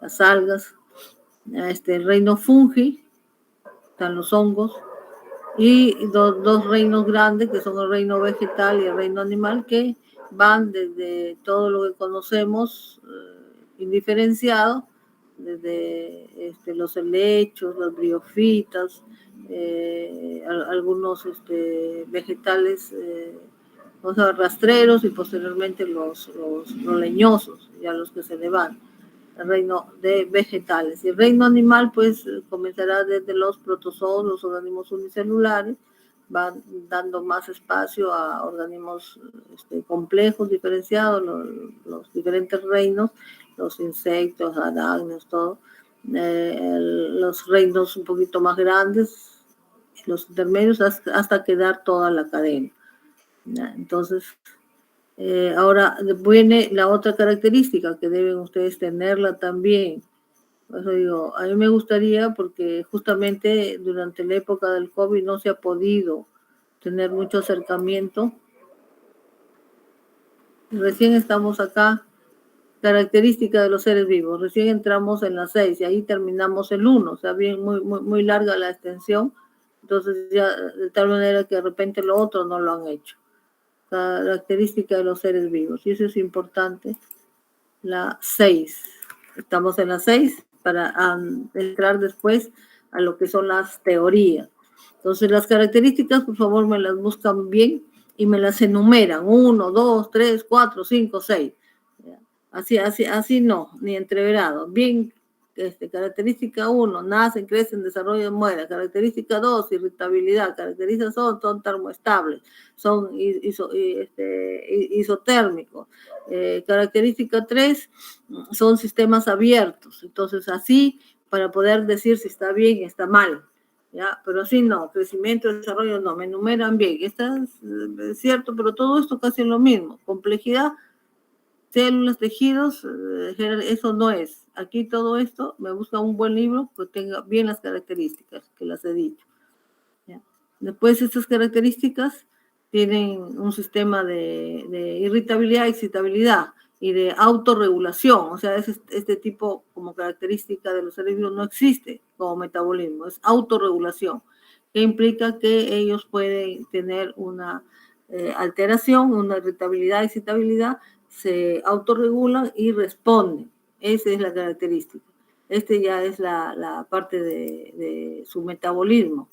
las algas, el reino fungi, están los hongos, y dos reinos grandes que son el reino vegetal y el reino animal, que van desde todo lo que conocemos indiferenciado, desde los helechos, las briofitas, algunos vegetales, o sea, rastreros, y posteriormente los leñosos, ya los que se le van, el reino de vegetales. Y el reino animal, pues, comenzará desde los protozoos, los organismos unicelulares, van dando más espacio a organismos complejos, diferenciados, los diferentes reinos, los insectos, arácnidos, todo, los reinos un poquito más grandes, los intermedios, hasta quedar toda la cadena. Entonces, ahora viene la otra característica que deben ustedes tenerla también. Por eso digo, a mí me gustaría, porque justamente durante la época del COVID no se ha podido tener mucho acercamiento. Recién estamos acá, característica de los seres vivos. Recién entramos en la 6 y ahí terminamos el 1, o sea, bien, muy larga la extensión. Entonces ya, de tal manera que de repente lo otro no lo han hecho. Característica de los seres vivos, y eso es importante. La 6. Estamos en la 6 para entrar después a lo que son las teorías. Entonces, las características, por favor, me las buscan bien y me las enumeran. 1, 2, 3, 4, 5, 6. Así no, ni entreverado. Bien, característica 1, nacen, crecen, desarrollan, mueren. Característica 2, irritabilidad. Características son termoestables, son isotérmicos. Característica 3, son sistemas abiertos. Entonces, así, para poder decir si está bien, está mal. ¿Ya? Pero así no, crecimiento, desarrollo no, me enumeran bien. Está cierto, pero todo esto casi es lo mismo. Complejidad, células, tejidos, eso no es. Aquí todo esto, me busca un buen libro que tenga bien las características, que las he dicho. ¿Ya? Después, estas características tienen un sistema de irritabilidad, excitabilidad y de autorregulación. O sea, este tipo como característica de los seres vivos no existe como metabolismo, es autorregulación, que implica que ellos pueden tener una alteración, una irritabilidad, excitabilidad, se autorregulan y responden. Esa es la característica. Ya es la parte de su metabolismo.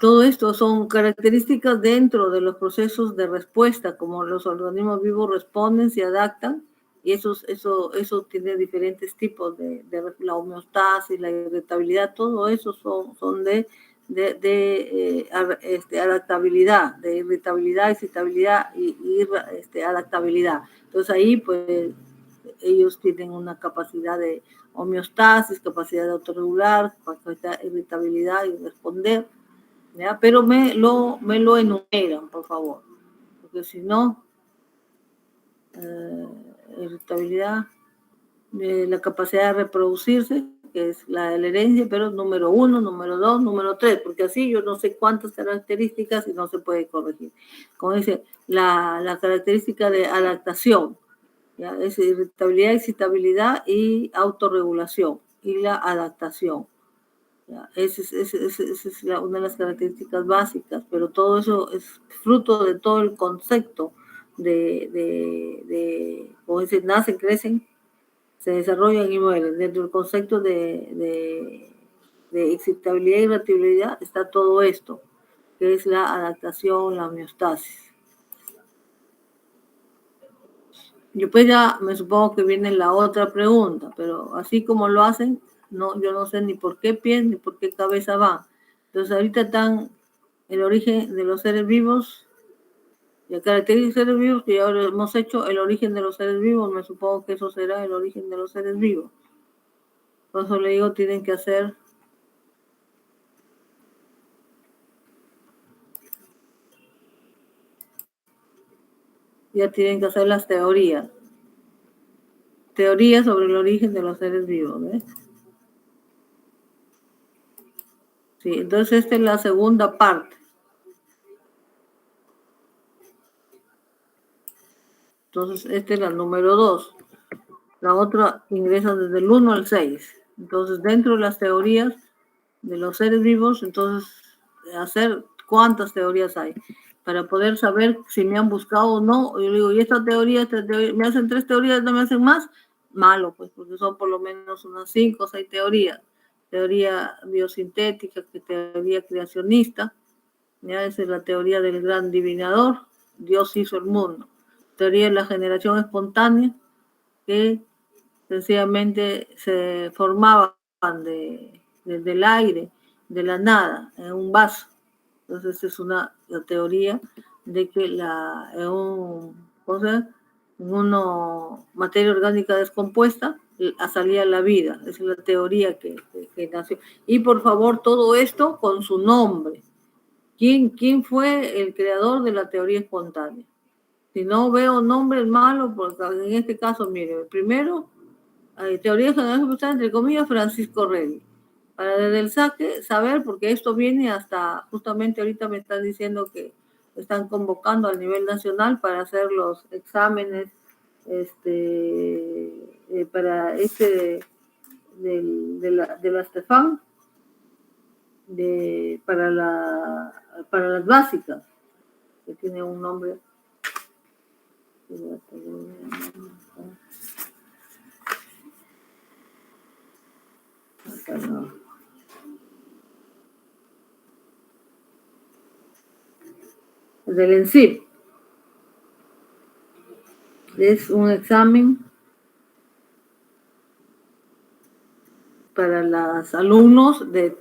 Todo esto son características dentro de los procesos de respuesta, como los organismos vivos responden, se adaptan, y eso tiene diferentes tipos de la homeostasis, la irritabilidad, todo eso son de adaptabilidad, de irritabilidad, excitabilidad y adaptabilidad. Entonces ahí pues ellos tienen una capacidad de homeostasis, capacidad de autorregular, capacidad de irritabilidad y responder. ¿Ya? Pero me lo enumeran, por favor, porque si no, irritabilidad, la capacidad de reproducirse, que es la de la herencia, pero número 1, número 2, número 3, porque así yo no sé cuántas características y no se puede corregir. Como dice, la característica de adaptación, ¿ya? Es irritabilidad, excitabilidad y autorregulación, y la adaptación. Esa es una de las características básicas, pero todo eso es fruto de todo el concepto como dicen, nacen, crecen, se desarrollan y mueren. Dentro del concepto de excitabilidad y irritabilidad está todo esto, que es la adaptación, la homeostasis. Yo pues ya me supongo que viene la otra pregunta, pero así como lo hacen, no, yo no sé ni por qué pies ni por qué cabeza van. Entonces ahorita están el origen de los seres vivos, Y características de seres vivos, que ahora hemos hecho el origen de los seres vivos, me supongo que eso será el origen de los seres vivos. Por eso le digo, tienen que hacer las teorías sobre el origen de los seres vivos, ¿ves? Sí, entonces esta es la segunda parte. Entonces esta es la número 2. La otra ingresa desde el 1 al 6. Entonces dentro de las teorías de los seres vivos, entonces hacer cuántas teorías hay para poder saber si me han buscado o no. Yo digo, y esta teoría, me hacen 3 teorías, no me hacen más, malo, pues, porque son por lo menos unas 5 o 6 teorías. Teoría biosintética, teoría creacionista, ya esa es la teoría del gran divinador, Dios hizo el mundo. Teoría de la generación espontánea, que sencillamente se formaban del aire, de la nada, en un vaso. Entonces es la teoría de que en materia orgánica descompuesta salía la vida. Esa es la teoría que nació. Y por favor, todo esto con su nombre. ¿Quién fue el creador de la teoría espontánea? Si no veo nombres malos, porque en este caso, mire, primero, teoría general entre comillas, Francisco Redi. Para desde el saque saber, porque esto viene hasta, justamente ahorita me están diciendo que están convocando a nivel nacional para hacer los exámenes para de la Stefan, para las básicas, que tiene un nombre. Del ENSIP. Es un examen para los alumnos de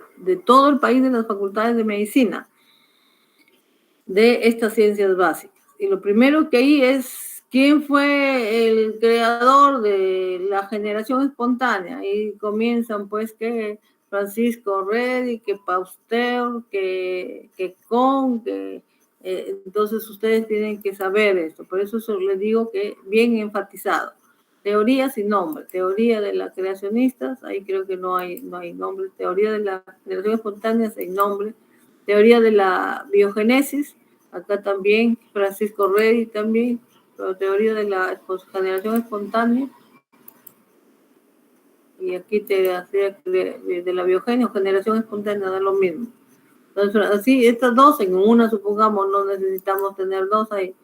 todo el país de las facultades de medicina de estas ciencias básicas. Y lo primero que hay es quién fue el creador de la generación espontánea. Y comienzan pues que Francisco Redi, que Pasteur, que Kohn, entonces ustedes tienen que saber esto. Por eso les digo que bien enfatizado. Teoría sin nombre, teoría de las creacionistas, ahí creo que no hay nombre. Teoría de la generación espontánea sin nombre. Teoría de la biogénesis, acá también, Francisco Redi también, pero teoría de la generación espontánea. Y aquí de la biogénesis o generación espontánea da lo mismo. Entonces, así, estas dos, en una, supongamos, no necesitamos tener dos ahí.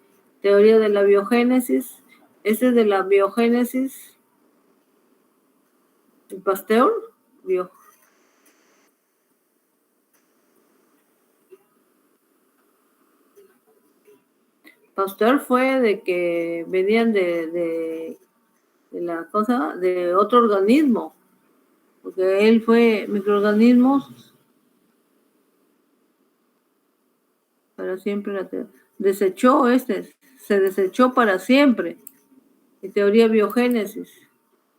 Teoría de la biogénesis, ese es de la biogénesis, Pasteur, Pasteur fue de que venían de la cosa, de otro organismo, porque él fue microorganismos para siempre, se desechó para siempre. Y teoría biogénesis.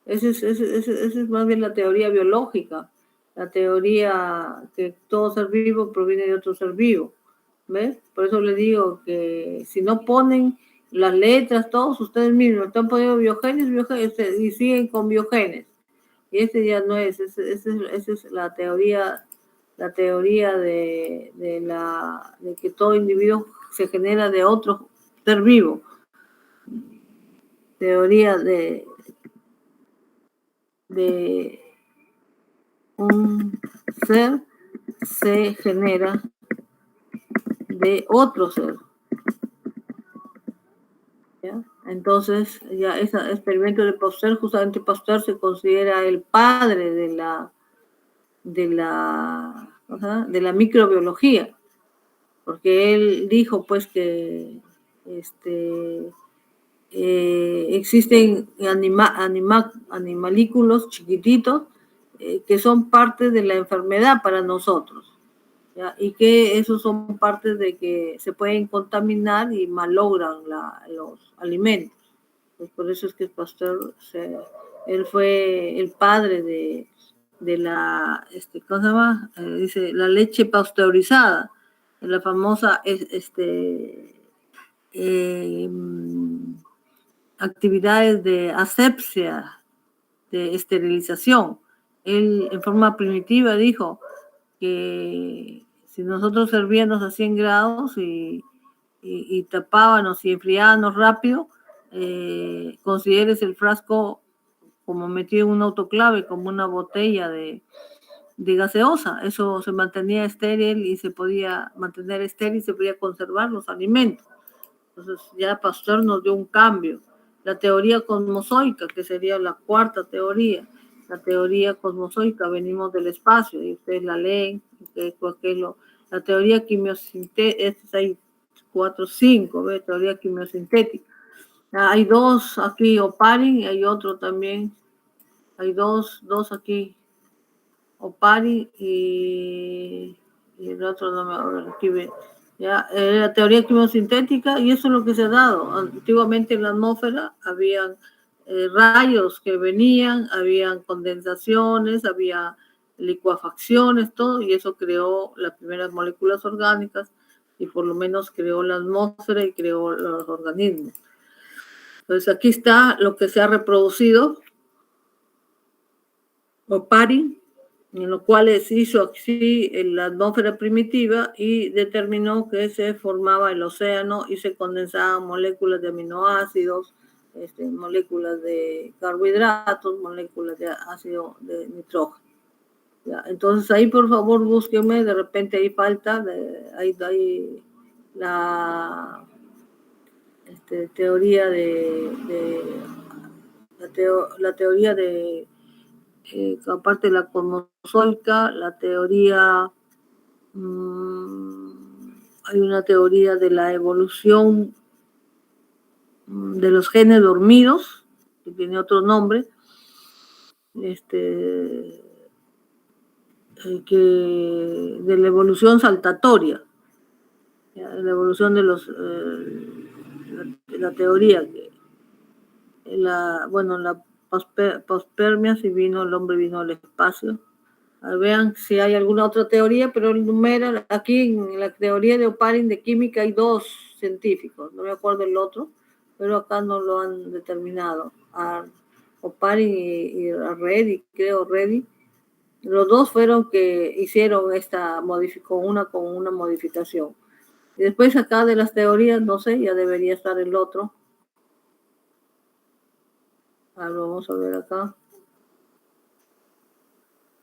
Esa es más bien la teoría biológica, la teoría que todo ser vivo proviene de otro ser vivo. ¿Ves? Por eso les digo que si no ponen las letras, todos ustedes mismos están poniendo biogénesis y siguen con biogénesis. Y ya no es, esa es la teoría de que todo individuo se genera de otro ser vivo. Teoría de un ser se genera de otro ser. ¿Ya? Entonces, ya ese experimento de Pasteur, justamente Pasteur se considera el padre de la microbiología, porque él dijo pues que existen animalículos chiquititos que son parte de la enfermedad para nosotros. ¿ya? Y que esos son partes de que se pueden contaminar y malogran los alimentos. Pues por eso es que Pasteur, él fue el padre de la, ¿cómo se llama? Dice, la leche pasteurizada, la famosa, actividades de asepsia, de esterilización. Él en forma primitiva dijo que si nosotros servíamos a 100 grados y tapábamos y enfriábamos rápido, consideres el frasco como metido en un autoclave, como una botella de gaseosa. Eso se mantenía estéril y se podía mantener estéril y se podía conservar los alimentos. Entonces ya Pasteur nos dio un cambio. La teoría cosmozoica, que sería la cuarta teoría, la teoría cosmozoica, venimos del espacio y ustedes la leen, la teoría quimiosintética, hay 4 o 5, teoría quimiosintética. Hay dos aquí, Oparin, y hay otro también, hay dos aquí, Oparin y el otro no me acuerdo, aquí ve. ¿Ya? La teoría quimiosintética, y eso es lo que se ha dado. Antiguamente en la atmósfera habían rayos que venían, habían condensaciones, había licuefacciones, todo, y eso creó las primeras moléculas orgánicas y por lo menos creó la atmósfera y creó los organismos. Entonces aquí está lo que se ha reproducido, Oparin, en lo cual se hizo así en la atmósfera primitiva y determinó que se formaba el océano y se condensaban moléculas de aminoácidos, moléculas de carbohidratos, moléculas de ácido de nitrógeno. ¿Ya? Entonces ahí por favor búsquenme, de repente ahí falta, ahí la teoría la teoría de aparte de la cosmozoica, la teoría, hay una teoría de la evolución de los genes dormidos, que tiene otro nombre, de la evolución saltatoria, la evolución de los, la teoría, la pospermia, si el hombre vino al espacio. Vean si hay alguna otra teoría, pero el número aquí en la teoría de Oparin de química hay 2 científicos, no me acuerdo el otro, pero acá no lo han determinado. Oparin y Reddy, creo Reddy, los dos fueron que hicieron con una modificación. Y después acá de las teorías, no sé, ya debería estar el otro. Vamos a ver acá.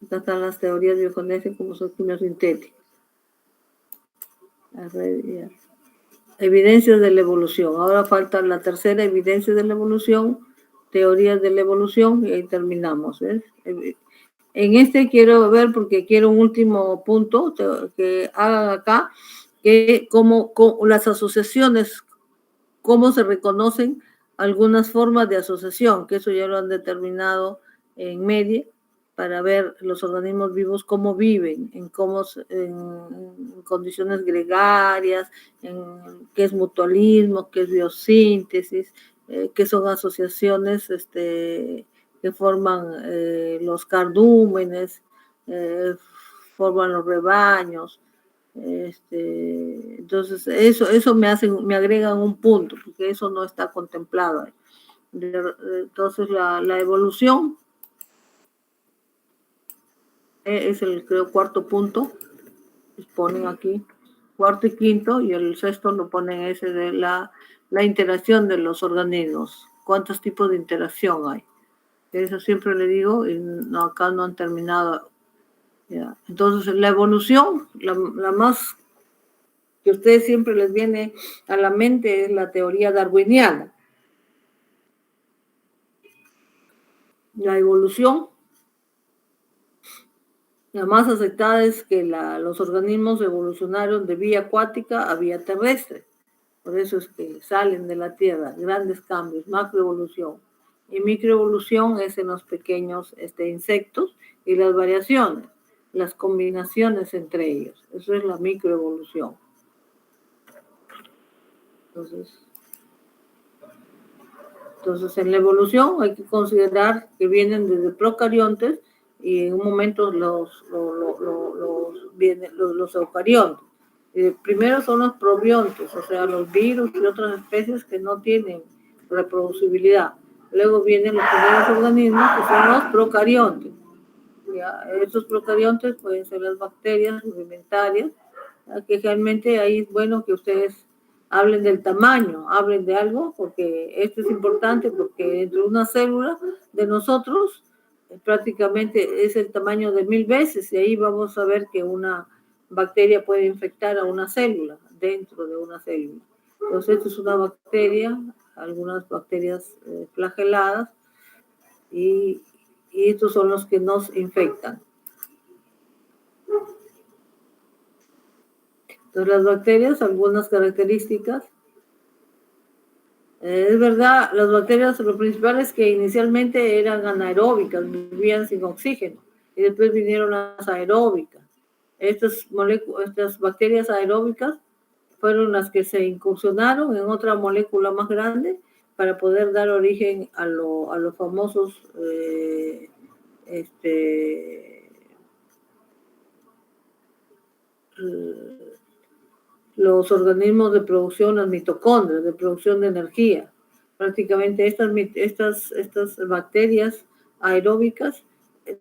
Acá están las teorías biogenéticas como son quimiosintéticas. Evidencias de la evolución. Ahora falta la tercera evidencia de la evolución, teorías de la evolución, y ahí terminamos. ¿Ves? En quiero ver, porque quiero un último punto que hagan acá, que como las asociaciones, cómo se reconocen algunas formas de asociación, que eso ya lo han determinado en media, para ver los organismos vivos cómo viven, en condiciones gregarias, en qué es mutualismo, qué es biosíntesis, qué son asociaciones que forman los cardúmenes, forman los rebaños. Entonces eso me agregan un punto, porque eso no está contemplado. Entonces la evolución es el, creo, cuarto punto, ponen aquí, cuarto y quinto, y el sexto lo ponen ese de la interacción de los organismos, cuántos tipos de interacción hay. Eso siempre le digo, y acá no han terminado. ¿Ya? Entonces la evolución, la más que a ustedes siempre les viene a la mente es la teoría darwiniana. La evolución, la más aceptada es que los organismos evolucionaron de vía acuática a vía terrestre. Por eso es que salen de la Tierra grandes cambios, macroevolución. Y microevolución es en los pequeños insectos y las variaciones. las combinaciones entre ellos. Eso es la microevolución. Entonces, en la evolución hay que considerar que vienen desde procariontes y en un momento vienen los eucariontes. Primero son los probiontes, o sea, los virus y otras especies que no tienen reproducibilidad. Luego vienen los primeros organismos que son los procariontes. ¿Ya? Estos procariontes pueden ser las bacterias rudimentarias, que realmente ahí es bueno que ustedes hablen del tamaño, hablen de algo, porque esto es importante, porque dentro de una célula de nosotros prácticamente es el tamaño de 1000 veces, y ahí vamos a ver que una bacteria puede infectar a una célula, dentro de una célula. Entonces, esto es una bacteria, algunas bacterias flageladas, y estos son los que nos infectan. Entonces, las bacterias, algunas características. Es verdad, las bacterias, lo principal es que inicialmente eran anaeróbicas, vivían sin oxígeno, y después vinieron las aeróbicas. Estas bacterias aeróbicas fueron las que se incursionaron en otra molécula más grande para poder dar origen a los famosos los organismos de producción, las mitocondrias, de producción de energía. Prácticamente estas bacterias aeróbicas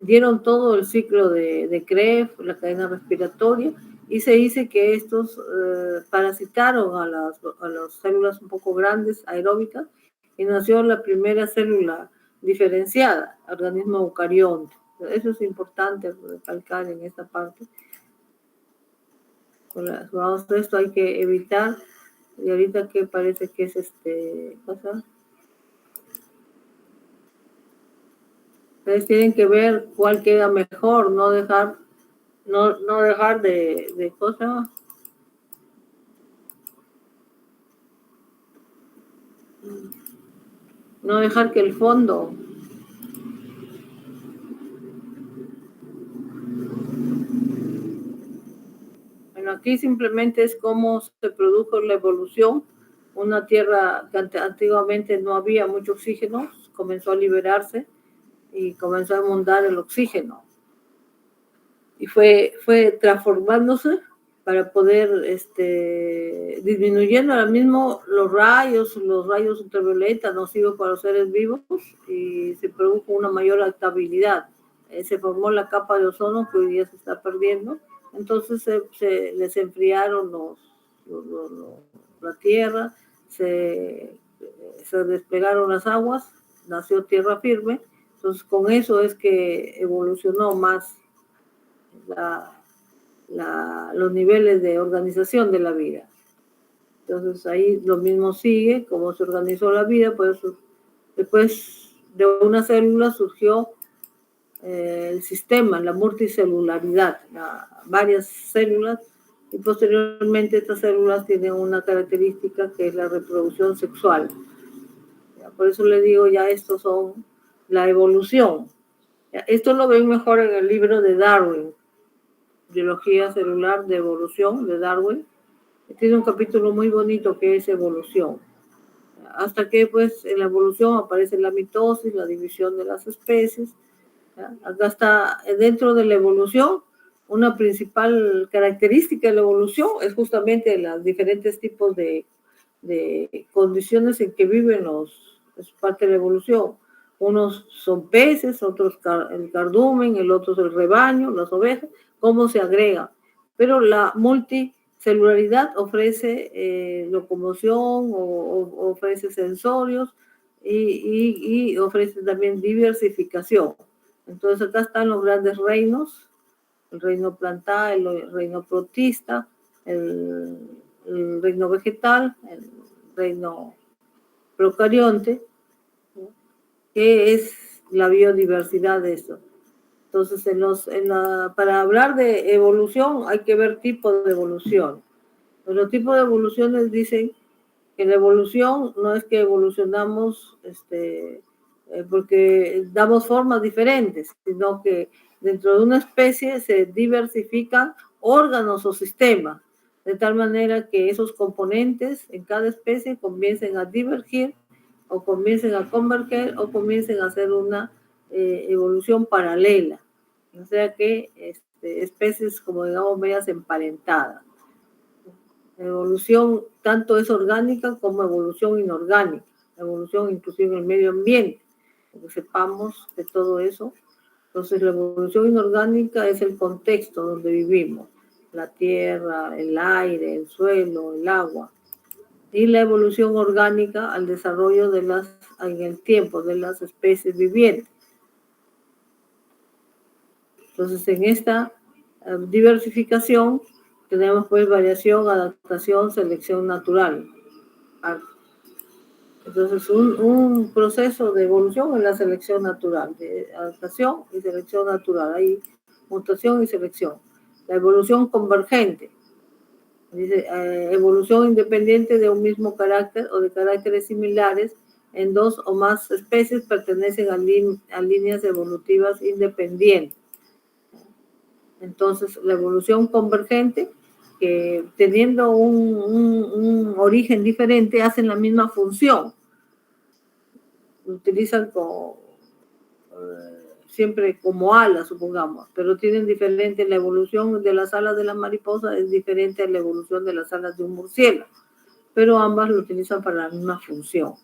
dieron todo el ciclo de Krebs, la cadena respiratoria, y se dice que estos parasitaron a las células un poco grandes, aeróbicas, y nació la primera célula diferenciada, organismo eucarionte. Eso es importante recalcar en esta parte. Vamos, esto hay que evitar. Y ahorita que parece que es cosa. Ustedes tienen que ver cuál queda mejor, no dejar de cosa. No dejar que el fondo. Bueno, aquí simplemente es cómo se produjo la evolución. Una tierra que antiguamente no había mucho oxígeno, comenzó a liberarse y comenzó a inundar el oxígeno. Y fue transformándose para poder, disminuyendo ahora mismo los rayos ultravioletas nocivos para los seres vivos, y se produjo una mayor adaptabilidad. Se formó la capa de ozono que hoy día se está perdiendo. Entonces se desenfriaron la tierra, se desplegaron las aguas, nació tierra firme. Entonces con eso es que evolucionó más los niveles de organización de la vida. Entonces ahí lo mismo sigue, cómo se organizó la vida. Por eso después de una célula surgió el sistema, la multicelularidad, varias células, y posteriormente estas células tienen una característica que es la reproducción sexual. Por eso le digo, ya estos son la evolución. Esto lo ven mejor en el libro de Darwin, Biología celular de evolución, de Darwin. Tiene un capítulo muy bonito que es evolución. Hasta que pues en la evolución aparece la mitosis, la división de las especies. Acá está, dentro de la evolución, una principal característica de la evolución es justamente los diferentes tipos de condiciones en que viven es parte de la evolución. Unos son peces, otros el cardumen, el otro es el rebaño, las ovejas, cómo se agrega. Pero la multicelularidad ofrece locomoción, o ofrece sensorios, y ofrece también diversificación. Entonces acá están los grandes reinos, el reino plantar, el reino protista, el reino vegetal, el reino procarionte, que es la biodiversidad de esto. Entonces, para hablar de evolución hay que ver tipos de evolución. Los tipos de evoluciones dicen que la evolución no es que evolucionamos porque damos formas diferentes, sino que dentro de una especie se diversifican órganos o sistemas, de tal manera que esos componentes en cada especie comiencen a divergir o comiencen a converger o comiencen a hacer una evolución paralela. O sea que especies como digamos medias emparentadas. La evolución tanto es orgánica como evolución inorgánica, evolución inclusive en el medio ambiente, que sepamos de todo eso. Entonces la evolución inorgánica es el contexto donde vivimos, la tierra, el aire, el suelo, el agua. Y la evolución orgánica al desarrollo en el tiempo de las especies vivientes. Entonces en esta diversificación tenemos pues variación, adaptación, selección natural. Entonces un proceso de evolución es la selección natural, de adaptación y selección natural. Hay mutación y selección. La evolución convergente. Dice, evolución independiente de un mismo carácter o de caracteres similares en dos o más especies pertenecen a líneas evolutivas independientes. Entonces, la evolución convergente, que teniendo un origen diferente, hacen la misma función. Utilizan siempre como alas, supongamos, pero tienen diferente, la evolución de las alas de la mariposa es diferente a la evolución de las alas de un murciélago, pero ambas lo utilizan para la misma función.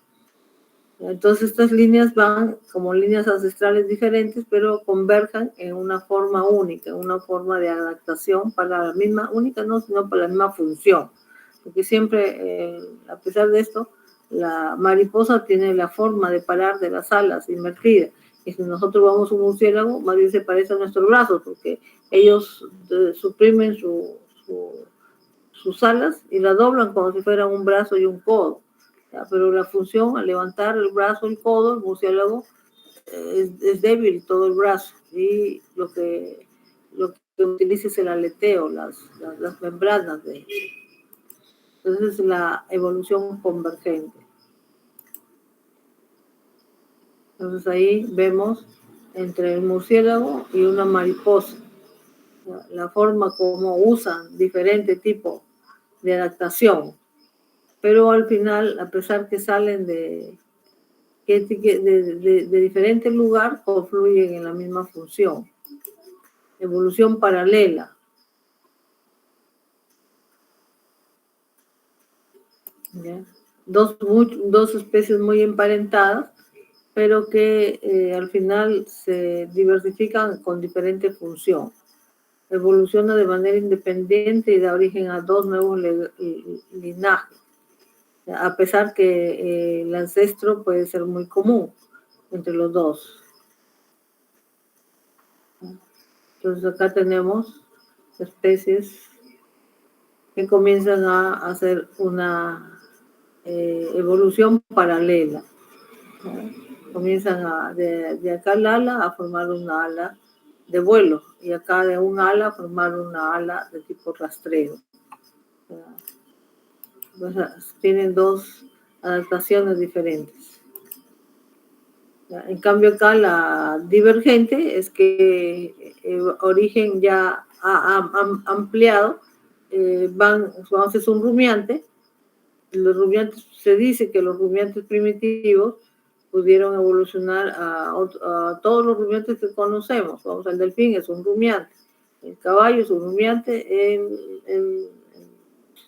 Entonces estas líneas van como líneas ancestrales diferentes, pero convergen en una forma única, en una forma de adaptación para la misma, única no, sino para la misma función. Porque siempre, a pesar de esto, la mariposa tiene la forma de parar de las alas invertidas. Y si nosotros vamos a un murciélago, más bien se parece a nuestros brazos, porque ellos suprimen sus alas y la doblan como si fueran un brazo y un codo. Pero la función al levantar el brazo, el codo, el murciélago es débil todo el brazo y lo que utiliza es el aleteo, las membranas de ellos. Entonces es la evolución convergente. Entonces ahí vemos entre el murciélago y una mariposa la forma como usan diferente tipo de adaptación, pero al final, a pesar que salen de diferente lugar, confluyen en la misma función. Evolución paralela. ¿Ya? Dos especies muy emparentadas, pero que al final se diversifican con diferente función. Evoluciona de manera independiente y da origen a dos nuevos linajes, a pesar que el ancestro puede ser muy común entre los dos. Entonces acá tenemos especies que comienzan a hacer una evolución paralela. Comienzan de acá el ala a formar una ala de vuelo y acá de un ala a formar una ala de tipo rastreo. Entonces, tienen dos adaptaciones diferentes. En cambio acá la divergente es que origen ya ampliado, es un rumiante. Los rumiantes, se dice que los rumiantes primitivos pudieron evolucionar a todos los rumiantes que conocemos. Vamos, el delfín es un rumiante, el caballo es un rumiante, el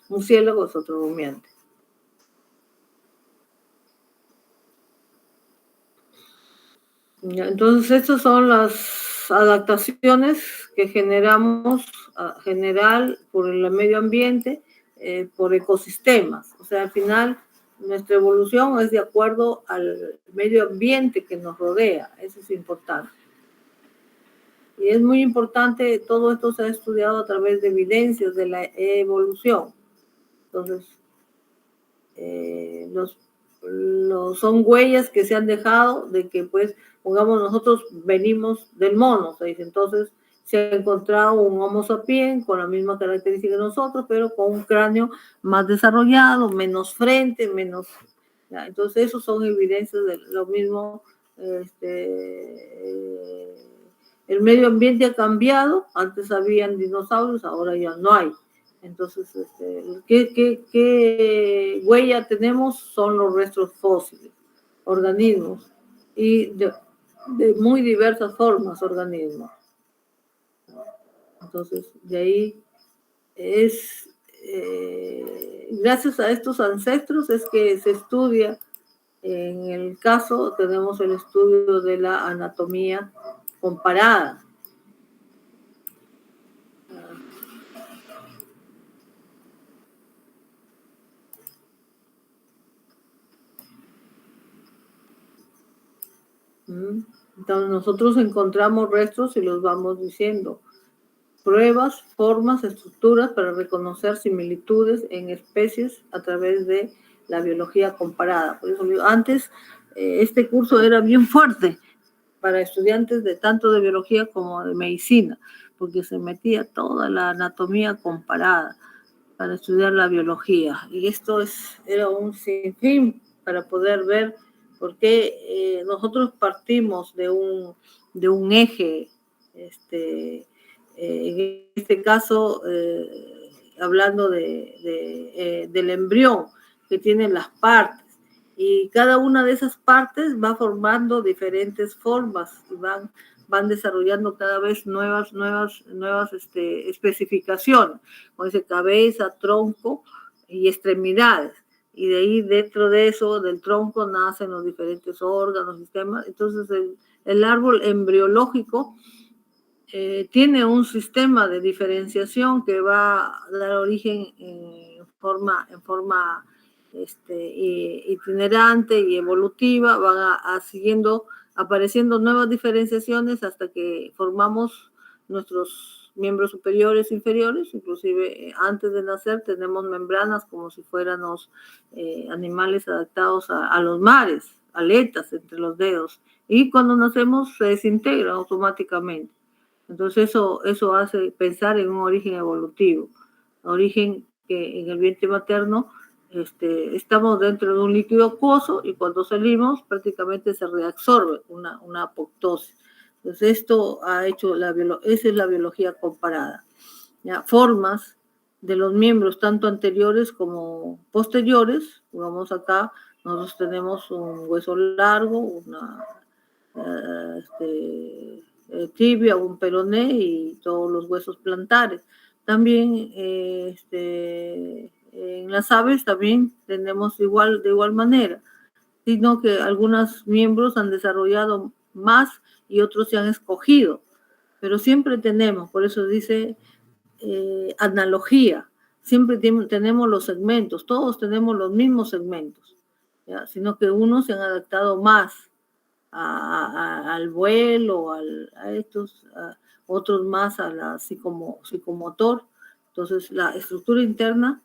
murciélago es otro rumiante. Entonces, estas son las adaptaciones que generamos general por el medio ambiente, por ecosistemas. O sea, al final, nuestra evolución es de acuerdo al medio ambiente que nos rodea. Eso es importante. Y es muy importante, todo esto se ha estudiado a través de evidencias de la evolución. Entonces, son huellas que se han dejado de que, pues, pongamos, nosotros venimos del mono, se dice. Entonces se ha encontrado un Homo sapiens con la misma característica que nosotros, pero con un cráneo más desarrollado, menos frente, menos... ¿ya? Entonces esos son evidencias de lo mismo. el medio ambiente ha cambiado, antes habían dinosaurios, ahora ya no hay. Entonces, ¿qué huella tenemos? Son los restos fósiles, organismos, y de muy diversas formas organismos. Entonces, de ahí es, gracias a estos ancestros es que se estudia. En el caso tenemos el estudio de la anatomía comparada. Entonces nosotros encontramos restos y los vamos diciendo. Pruebas, formas, estructuras para reconocer similitudes en especies a través de la biología comparada. Por eso antes este curso era bien fuerte para estudiantes de tanto de biología como de medicina, porque se metía toda la anatomía comparada para estudiar la biología. Y esto era un sinfín para poder ver por qué nosotros partimos de un eje, en este caso, hablando del embrión, que tiene las partes. Y cada una de esas partes va formando diferentes formas y van desarrollando cada vez nuevas especificaciones, como dice cabeza, tronco y extremidades. Y de ahí, dentro de eso, del tronco, nacen los diferentes órganos, sistemas. Entonces, el árbol embriológico tiene un sistema de diferenciación que va a dar origen en forma itinerante y evolutiva, van siguiendo, apareciendo nuevas diferenciaciones hasta que formamos nuestros miembros superiores e inferiores. Inclusive antes de nacer tenemos membranas como si fuéramos animales adaptados a los mares, aletas entre los dedos, y cuando nacemos se desintegran automáticamente. Entonces eso hace pensar en un origen evolutivo, origen que en el vientre materno estamos dentro de un líquido acuoso y cuando salimos prácticamente se reabsorbe una apoptosis. Entonces esto ha hecho esa es la biología comparada. ¿Ya? Formas de los miembros tanto anteriores como posteriores. Vamos acá, nosotros tenemos un hueso largo, una tibia, un peroné y todos los huesos plantares. También en las aves también tenemos de igual manera, sino que algunos miembros han desarrollado más y otros se han escogido, pero siempre tenemos, por eso dice analogía, siempre tenemos los segmentos, todos tenemos los mismos segmentos, ¿ya? Sino que unos se han adaptado más al vuelo, otros más a la psicomotor. Entonces la estructura interna,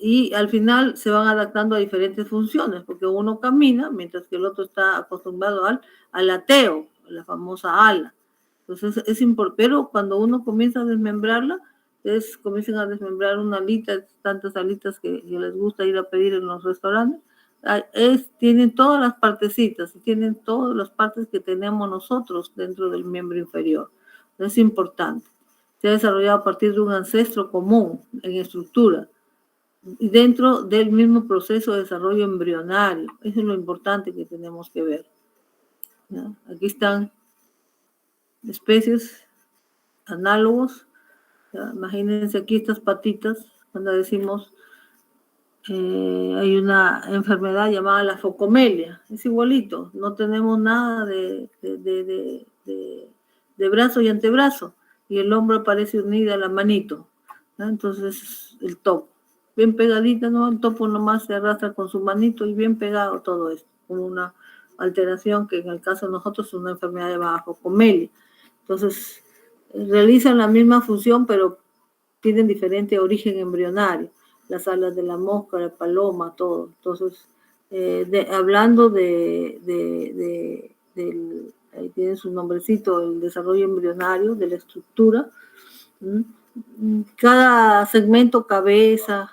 y al final se van adaptando a diferentes funciones, porque uno camina mientras que el otro está acostumbrado al alateo, la famosa ala. Entonces es importante, pero cuando uno comienza a desmembrarla, comienzan a desmembrar una alita, tantas alitas que les gusta ir a pedir en los restaurantes. Tienen todas las partecitas, tienen todas las partes que tenemos nosotros dentro del miembro inferior. Es importante. Se ha desarrollado a partir de un ancestro común en estructura y dentro del mismo proceso de desarrollo embrionario. Eso es lo importante que tenemos que ver. ¿Ya? Aquí están especies análogos. ¿Ya? Imagínense aquí estas patitas, cuando decimos hay una enfermedad llamada la focomelia, es igualito, no tenemos nada de brazo y antebrazo, y el hombro parece unida a la manito, ¿no? Entonces el topo, bien pegadita, ¿no? El topo nomás se arrastra con su manito y bien pegado todo esto, con una alteración que en el caso de nosotros es una enfermedad llamada focomelia. Entonces realizan la misma función, pero tienen diferente origen embrionario. Las alas de la mosca, la paloma, todo. Entonces, hablando ahí tiene su nombrecito, el desarrollo embrionario de la estructura. Cada segmento, cabeza,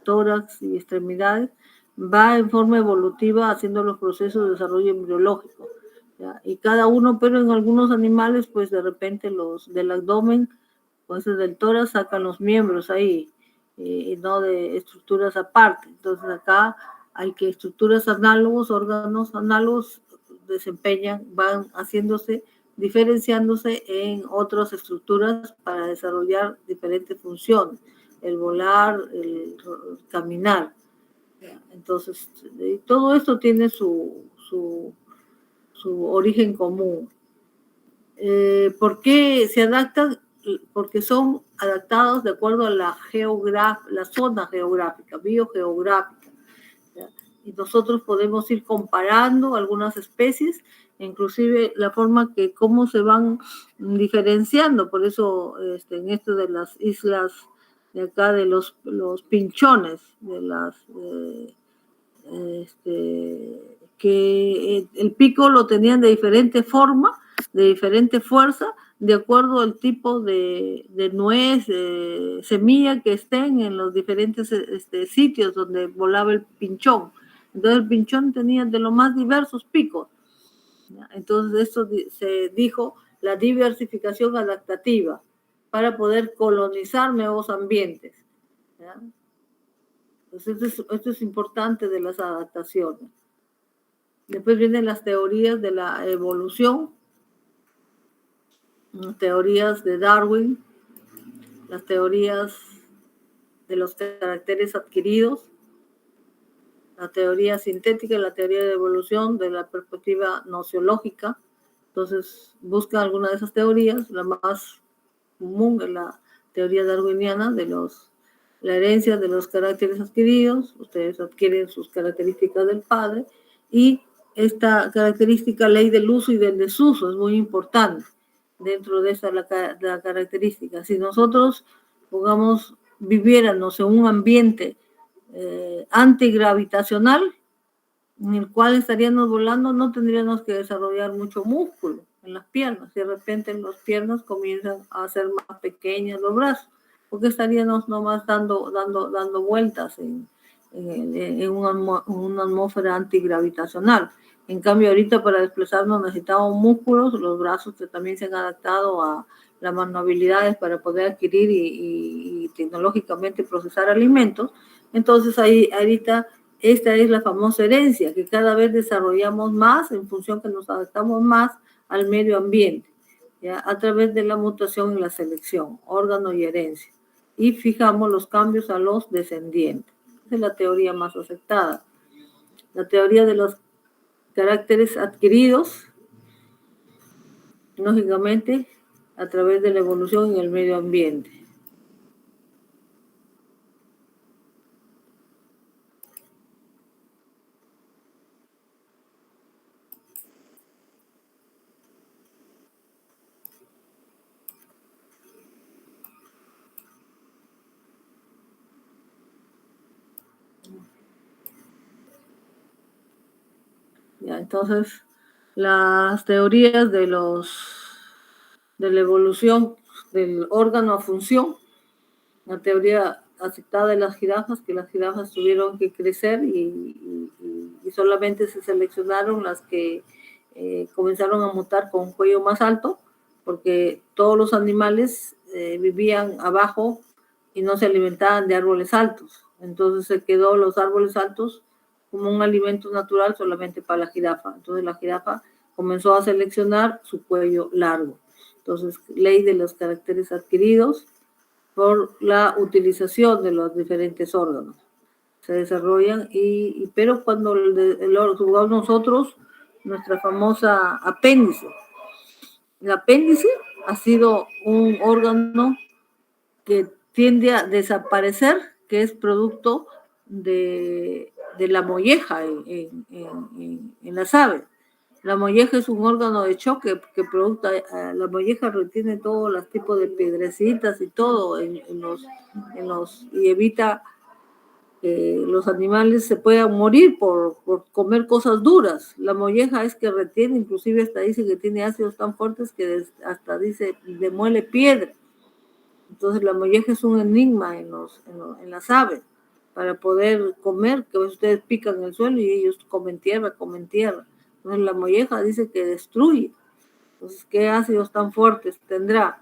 tórax y extremidades, va en forma evolutiva haciendo los procesos de desarrollo embriológico. ¿ya? Y cada uno, pero en algunos animales, pues de repente los del abdomen, pues del tórax sacan los miembros ahí, y no de estructuras aparte. Entonces acá hay que estructuras análogos, órganos análogos desempeñan, van haciéndose, diferenciándose en otras estructuras para desarrollar diferentes funciones, el volar, el caminar. Entonces, todo esto tiene su origen común. ¿Por qué se adaptan? Porque son adaptados de acuerdo a la zona geográfica, biogeográfica, ¿ya? Y nosotros podemos ir comparando algunas especies, inclusive la forma que cómo se van diferenciando. Por eso en esto de las islas de acá, de los pinchones, de las que el pico lo tenían de diferente forma, de diferente fuerza, de acuerdo al tipo de nuez, semilla que estén en los diferentes sitios donde volaba el pinchón. Entonces el pinchón tenía de los más diversos picos. Entonces esto se dijo la diversificación adaptativa para poder colonizar nuevos ambientes, ¿ya? Entonces esto es importante de las adaptaciones. Después vienen las teorías de la evolución, las teorías de Darwin, las teorías de los caracteres adquiridos, la teoría sintética y la teoría de evolución de la perspectiva nociológica. Entonces buscan alguna de esas teorías. La más común es la teoría darwiniana de la herencia de los caracteres adquiridos. Ustedes adquieren sus características del padre, y esta característica, ley del uso y del desuso, es muy importante dentro de esa la característica. Si nosotros, pongamos, viviéramos en un ambiente antigravitacional, en el cual estaríamos volando, no tendríamos que desarrollar mucho músculo en las piernas. De repente en las piernas comienzan a ser más pequeñas los brazos, porque estaríamos nomás dando vueltas en una atmósfera antigravitacional. En cambio, ahorita para desplazarnos necesitamos músculos, los brazos que también se han adaptado a las manualidades para poder adquirir y tecnológicamente procesar alimentos. Entonces, ahorita esta es la famosa herencia, que cada vez desarrollamos más en función que nos adaptamos más al medio ambiente, ¿ya? A través de la mutación y la selección, órgano y herencia. Y fijamos los cambios a los descendientes. Esa es la teoría más aceptada. La teoría de los caracteres adquiridos, lógicamente, a través de la evolución en el medio ambiente. Ya, entonces, las teorías de la evolución del órgano a función, la teoría aceptada de las jirafas, que las jirafas tuvieron que crecer y solamente se seleccionaron las que comenzaron a mutar con un cuello más alto, porque todos los animales vivían abajo y no se alimentaban de árboles altos. Entonces se quedó los árboles altos como un alimento natural solamente para la jirafa. Entonces la jirafa comenzó a seleccionar su cuello largo. Entonces, ley de los caracteres adquiridos por la utilización de los diferentes órganos. Se desarrollan, pero cuando jugamos nosotros, nuestra famosa apéndice. El apéndice ha sido un órgano que tiende a desaparecer, que es producto de la molleja en las aves. La molleja es un órgano de choque que producta, la molleja retiene todos los tipos de piedrecitas y todo y evita que los animales se puedan morir por comer cosas duras. La molleja es que retiene, inclusive hasta dice que tiene ácidos tan fuertes que hasta dice demuele piedra. Entonces la molleja es un enigma en las aves para poder comer, que ustedes pican el suelo y ellos comen tierra. Entonces la molleja dice que destruye. Entonces, ¿qué ácidos tan fuertes tendrá?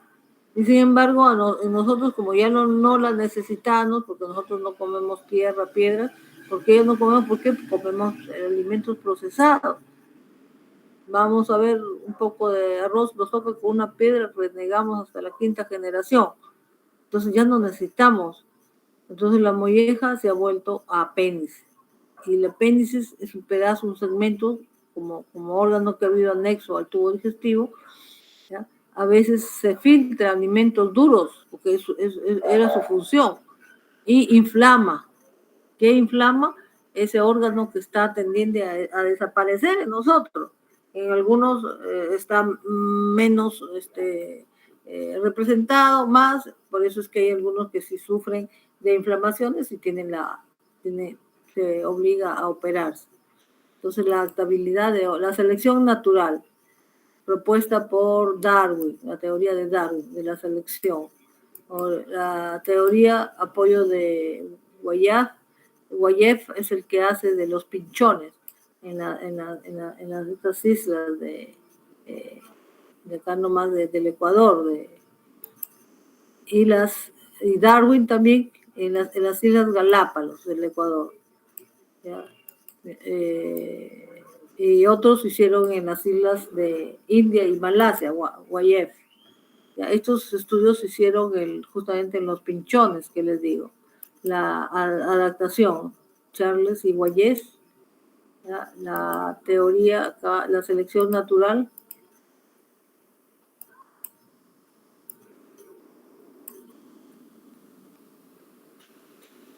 Y sin embargo, nosotros como ya no la necesitamos, porque nosotros no comemos tierra, piedras, porque ellos no comemos, ¿por qué? Porque comemos alimentos procesados. Vamos a ver un poco de arroz, nos toca con una piedra, renegamos hasta la 5ª generación. Entonces ya no necesitamos. Entonces la molleja se ha vuelto a apéndice. Y el apéndice es un pedazo, un segmento, como órgano que ha habido anexo al tubo digestivo. ¿Ya? A veces se filtran alimentos duros, porque era su función, y inflama. ¿Qué inflama? Ese órgano que está tendiente a desaparecer en nosotros. En algunos está menos representado, más, por eso es que hay algunos que sí sufren de inflamaciones y se obliga a operarse. Entonces la adaptabilidad la selección natural propuesta por Darwin, la teoría de Darwin, de la selección, o la teoría apoyo de Guayef es el que hace de los pinchones en estas islas de acá nomás del Ecuador, y Darwin también en las Islas Galápagos del Ecuador. ¿Ya? Y otros hicieron en las islas de India y Malasia, Guayef. Estos estudios se hicieron justamente en los pinchones, que les digo. La adaptación, Charles y Guayef, la teoría, la selección natural.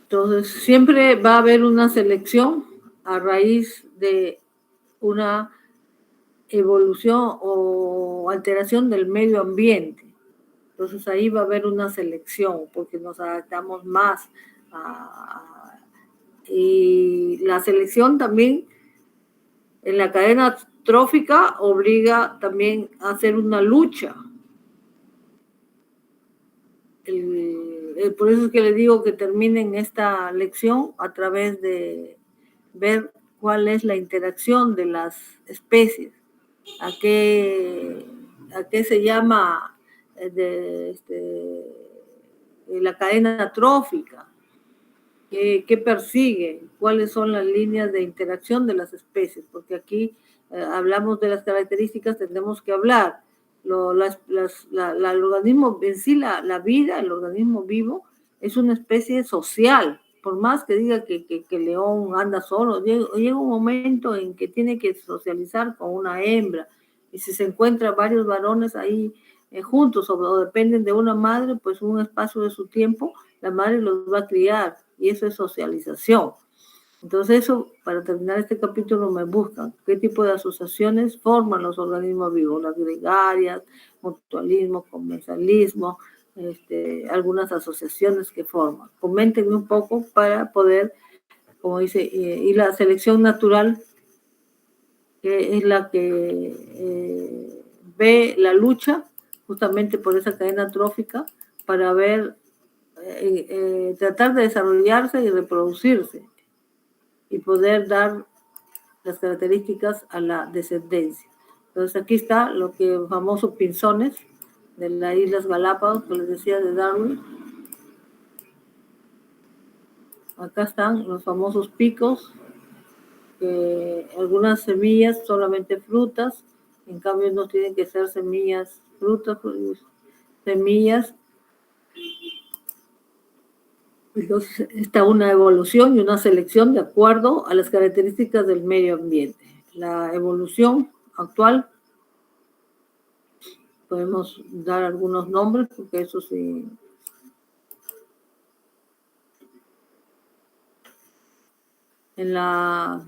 Entonces, siempre va a haber una selección a raíz de una evolución o alteración del medio ambiente. Entonces ahí va a haber una selección porque nos adaptamos más y la selección también en la cadena trófica obliga también a hacer una lucha. Por eso es que les digo que terminen esta lección a través de ver cuál es la interacción de las especies, a qué se llama la cadena trófica, qué persigue, cuáles son las líneas de interacción de las especies, porque aquí hablamos de las características, tendremos que hablar. El organismo en sí, la vida, el organismo vivo, es una especie social. Por más que diga que el león anda solo, llega un momento en que tiene que socializar con una hembra. Y si se encuentran varios varones ahí juntos o dependen de una madre, pues un espacio de su tiempo, la madre los va a criar. Y eso es socialización. Entonces eso, para terminar este capítulo, me buscan qué tipo de asociaciones forman los organismos vivos, las gregarias, mutualismo, comensalismo, algunas asociaciones que forman. Coméntenme un poco para poder, como dice, y la selección natural, que es la que ve la lucha justamente por esa cadena trófica para ver, tratar de desarrollarse y reproducirse y poder dar las características a la descendencia. Entonces aquí está lo que famosos pinzones de las Islas Galápagos, que les decía de Darwin. Acá están los famosos picos, que algunas semillas, solamente frutas, en cambio no tienen que ser semillas, frutas, semillas. Entonces está una evolución y una selección de acuerdo a las características del medio ambiente. La evolución actual, podemos dar algunos nombres, porque eso sí. En la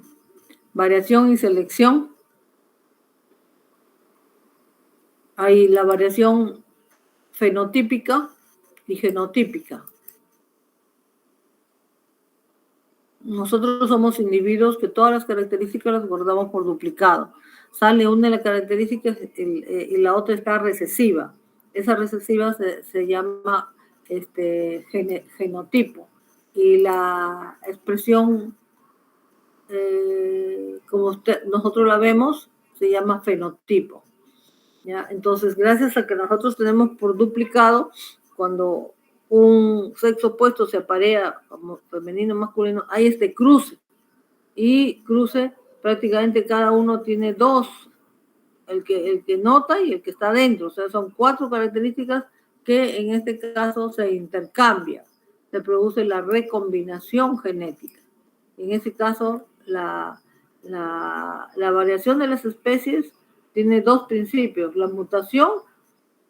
variación y selección hay la variación fenotípica y genotípica. Nosotros somos individuos que todas las características las guardamos por duplicado. Sale una de las características y la otra está recesiva. Esa recesiva se llama genotipo. Y la expresión como nosotros la vemos, se llama fenotipo. ¿Ya? Entonces, gracias a que nosotros tenemos por duplicado, cuando un sexo opuesto se aparea como femenino masculino, hay este cruce. Y cruce, prácticamente cada uno tiene dos, el que nota y el que está dentro. O sea, son 4 características que en este caso se intercambian. Se produce la recombinación genética. En ese caso, la variación de las especies tiene 2 principios, la mutación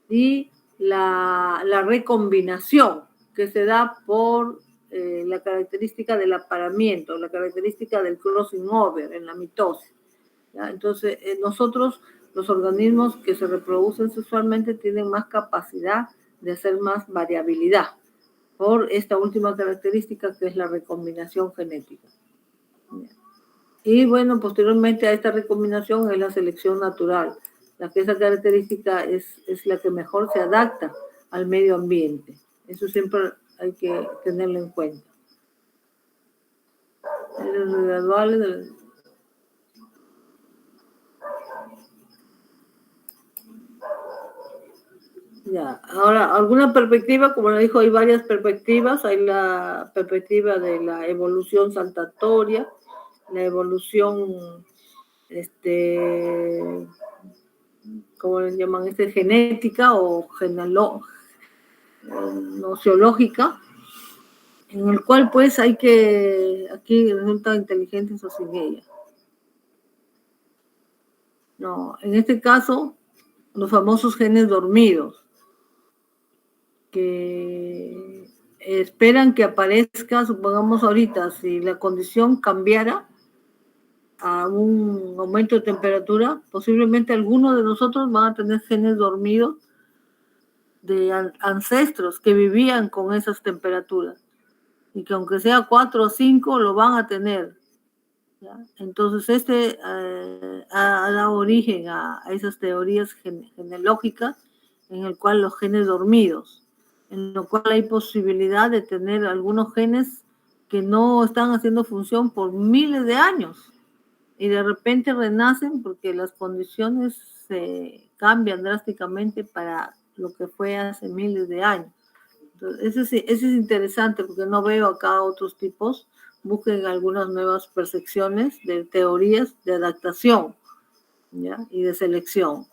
y la recombinación, que se da por la característica del apareamiento, la característica del crossing over en la mitosis. ¿Ya? Entonces, nosotros, los organismos que se reproducen sexualmente, tienen más capacidad de hacer más variabilidad por esta última característica, que es la recombinación genética. Y bueno, posteriormente a esta recombinación es la selección natural, la que esa característica es la que mejor se adapta al medio ambiente. Eso siempre hay que tenerlo en cuenta. Los graduales Ya, ahora, alguna perspectiva, como le dijo, hay varias perspectivas. Hay la perspectiva de la evolución saltatoria, la evolución, ¿cómo les llaman? Genética o nociológica, en el cual pues hay que, aquí resulta inteligente eso sin ella. No, en este caso, los famosos genes dormidos, que esperan que aparezca, supongamos ahorita, si la condición cambiara a un aumento de temperatura, posiblemente algunos de nosotros van a tener genes dormidos de ancestros que vivían con esas temperaturas y que aunque sea 4 o 5 lo van a tener. ¿Ya? Entonces ha dado origen a esas teorías genealógicas en el cual los genes dormidos, en lo cual hay posibilidad de tener algunos genes que no están haciendo función por miles de años y de repente renacen porque las condiciones se cambian drásticamente para lo que fue hace miles de años. Entonces, ese es interesante porque no veo acá otros tipos. Busquen algunas nuevas percepciones de teorías de adaptación, ¿ya? Y de selección.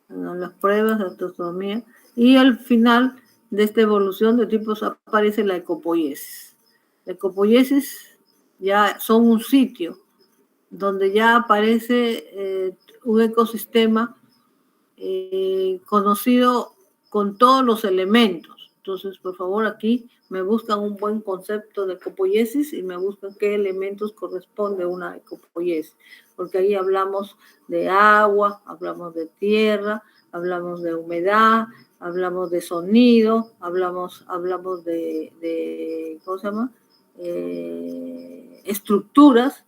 Bueno, las pruebas de taxonomía. Y al final de esta evolución de tipos aparece la ecopoiesis. La ecopoiesis ya son un sitio donde ya aparece un ecosistema conocido con todos los elementos. Entonces, por favor, aquí me buscan un buen concepto de ecopoiesis y me buscan qué elementos corresponde a una ecopoiesis, porque ahí hablamos de agua, hablamos de tierra, hablamos de humedad, hablamos de sonido, hablamos de ¿cómo se llama? Estructuras,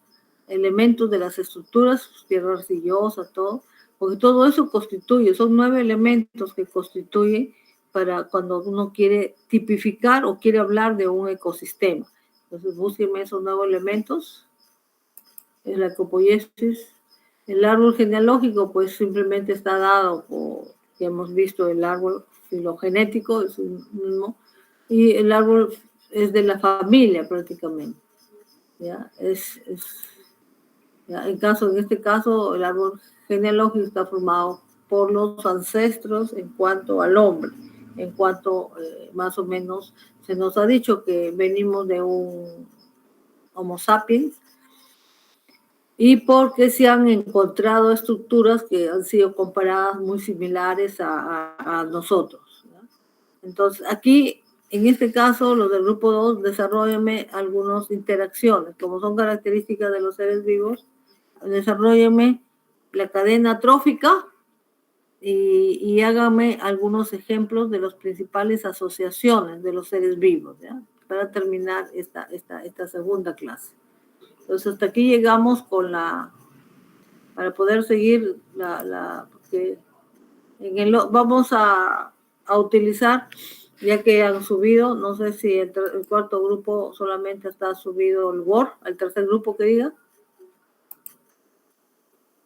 elementos de las estructuras, tierra arcillosa, todo, porque todo eso constituye, son 9 elementos que constituyen para cuando uno quiere tipificar o quiere hablar de un ecosistema. Entonces, búsquenme esos 9 elementos. En la ecopoiesis, el árbol genealógico, pues simplemente está dado por, ya hemos visto, el árbol filogenético, es un mismo, y el árbol es de la familia prácticamente. ¿Ya? ¿Ya? En este caso, el árbol genealógico está formado por los ancestros en cuanto al hombre, en cuanto más o menos se nos ha dicho que venimos de un Homo sapiens y porque se han encontrado estructuras que han sido comparadas muy similares a nosotros, ¿no? Entonces, aquí, en este caso, los del grupo 2, desarróllenme algunas interacciones, como son características de los seres vivos, desarróllenme la cadena trófica y háganme algunos ejemplos de las principales asociaciones de los seres vivos, ¿ya? Para terminar esta segunda clase. Entonces, hasta aquí llegamos con para poder seguir porque vamos a utilizar ya que han subido, no sé si el cuarto grupo solamente está subido el Word, el tercer grupo que diga.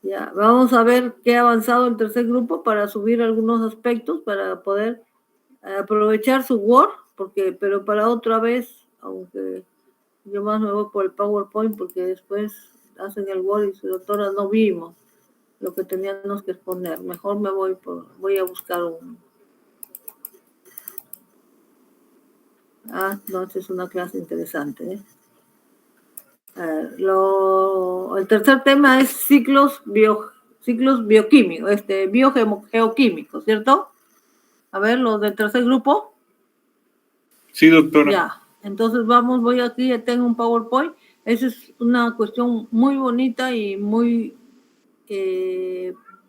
Ya, vamos a ver qué ha avanzado el tercer grupo para subir algunos aspectos, para poder aprovechar su Word, pero para otra vez, aunque yo más me voy por el PowerPoint, porque después hacen el Word y su doctora no vimos lo que teníamos que exponer. Mejor me voy a buscar un... no, esta es una clase interesante, ¿eh? El tercer tema es ciclos bioquímicos, biogeoquímicos, ¿cierto? A ver, los del tercer grupo. Sí, doctora. Ya, entonces voy aquí, tengo un PowerPoint. Esa es una cuestión muy bonita y muy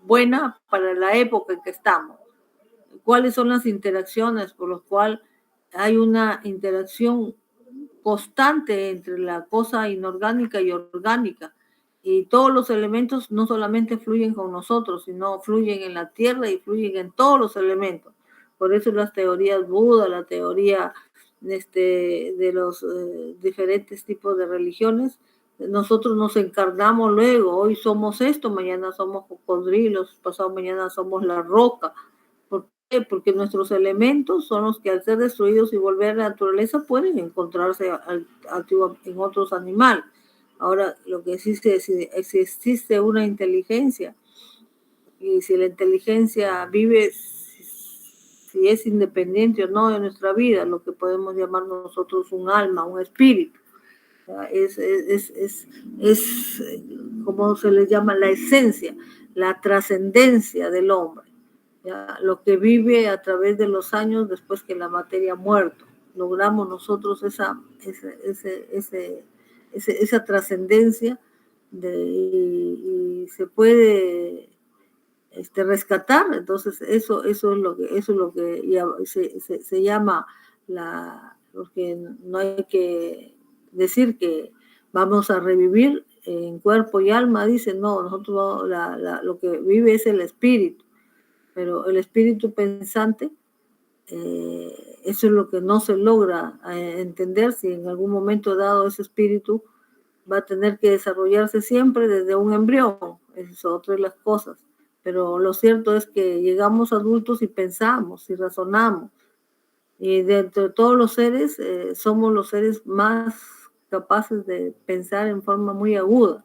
buena para la época en que estamos. ¿Cuáles son las interacciones por las cuales hay una interacción constante entre la cosa inorgánica y orgánica? Y todos los elementos no solamente fluyen con nosotros, sino fluyen en la tierra y fluyen en todos los elementos. Por eso las teorías Buda, la teoría de los diferentes tipos de religiones, nosotros nos encarnamos luego, hoy somos esto, mañana somos cocodrilos, pasado mañana somos la roca. ¿Por qué? Porque nuestros elementos son los que al ser destruidos y volver a la naturaleza pueden encontrarse en otros animales. Ahora, lo que existe es si existe una inteligencia, y si la inteligencia vive, si es independiente o no de nuestra vida, lo que podemos llamar nosotros un alma, un espíritu. Es como se le llama, la esencia, la trascendencia del hombre, ¿ya? Lo que vive a través de los años después que la materia ha muerto. Logramos nosotros esa trascendencia y se puede rescatar. Entonces eso es lo que ya se llama porque no hay que decir que vamos a revivir en cuerpo y alma, dicen, no, nosotros lo que vive es el espíritu, pero el espíritu pensante, eso es lo que no se logra entender. Si en algún momento dado ese espíritu va a tener que desarrollarse siempre desde un embrión, eso es otra de las cosas. Pero lo cierto es que llegamos adultos y pensamos y razonamos. Y dentro de todos los seres, somos los seres más capaces de pensar en forma muy aguda.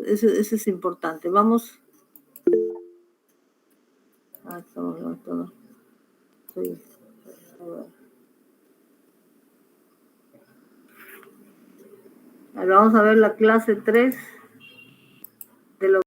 Eso es importante. Vamos. Sí. Ahora vamos a ver la clase 3 de lo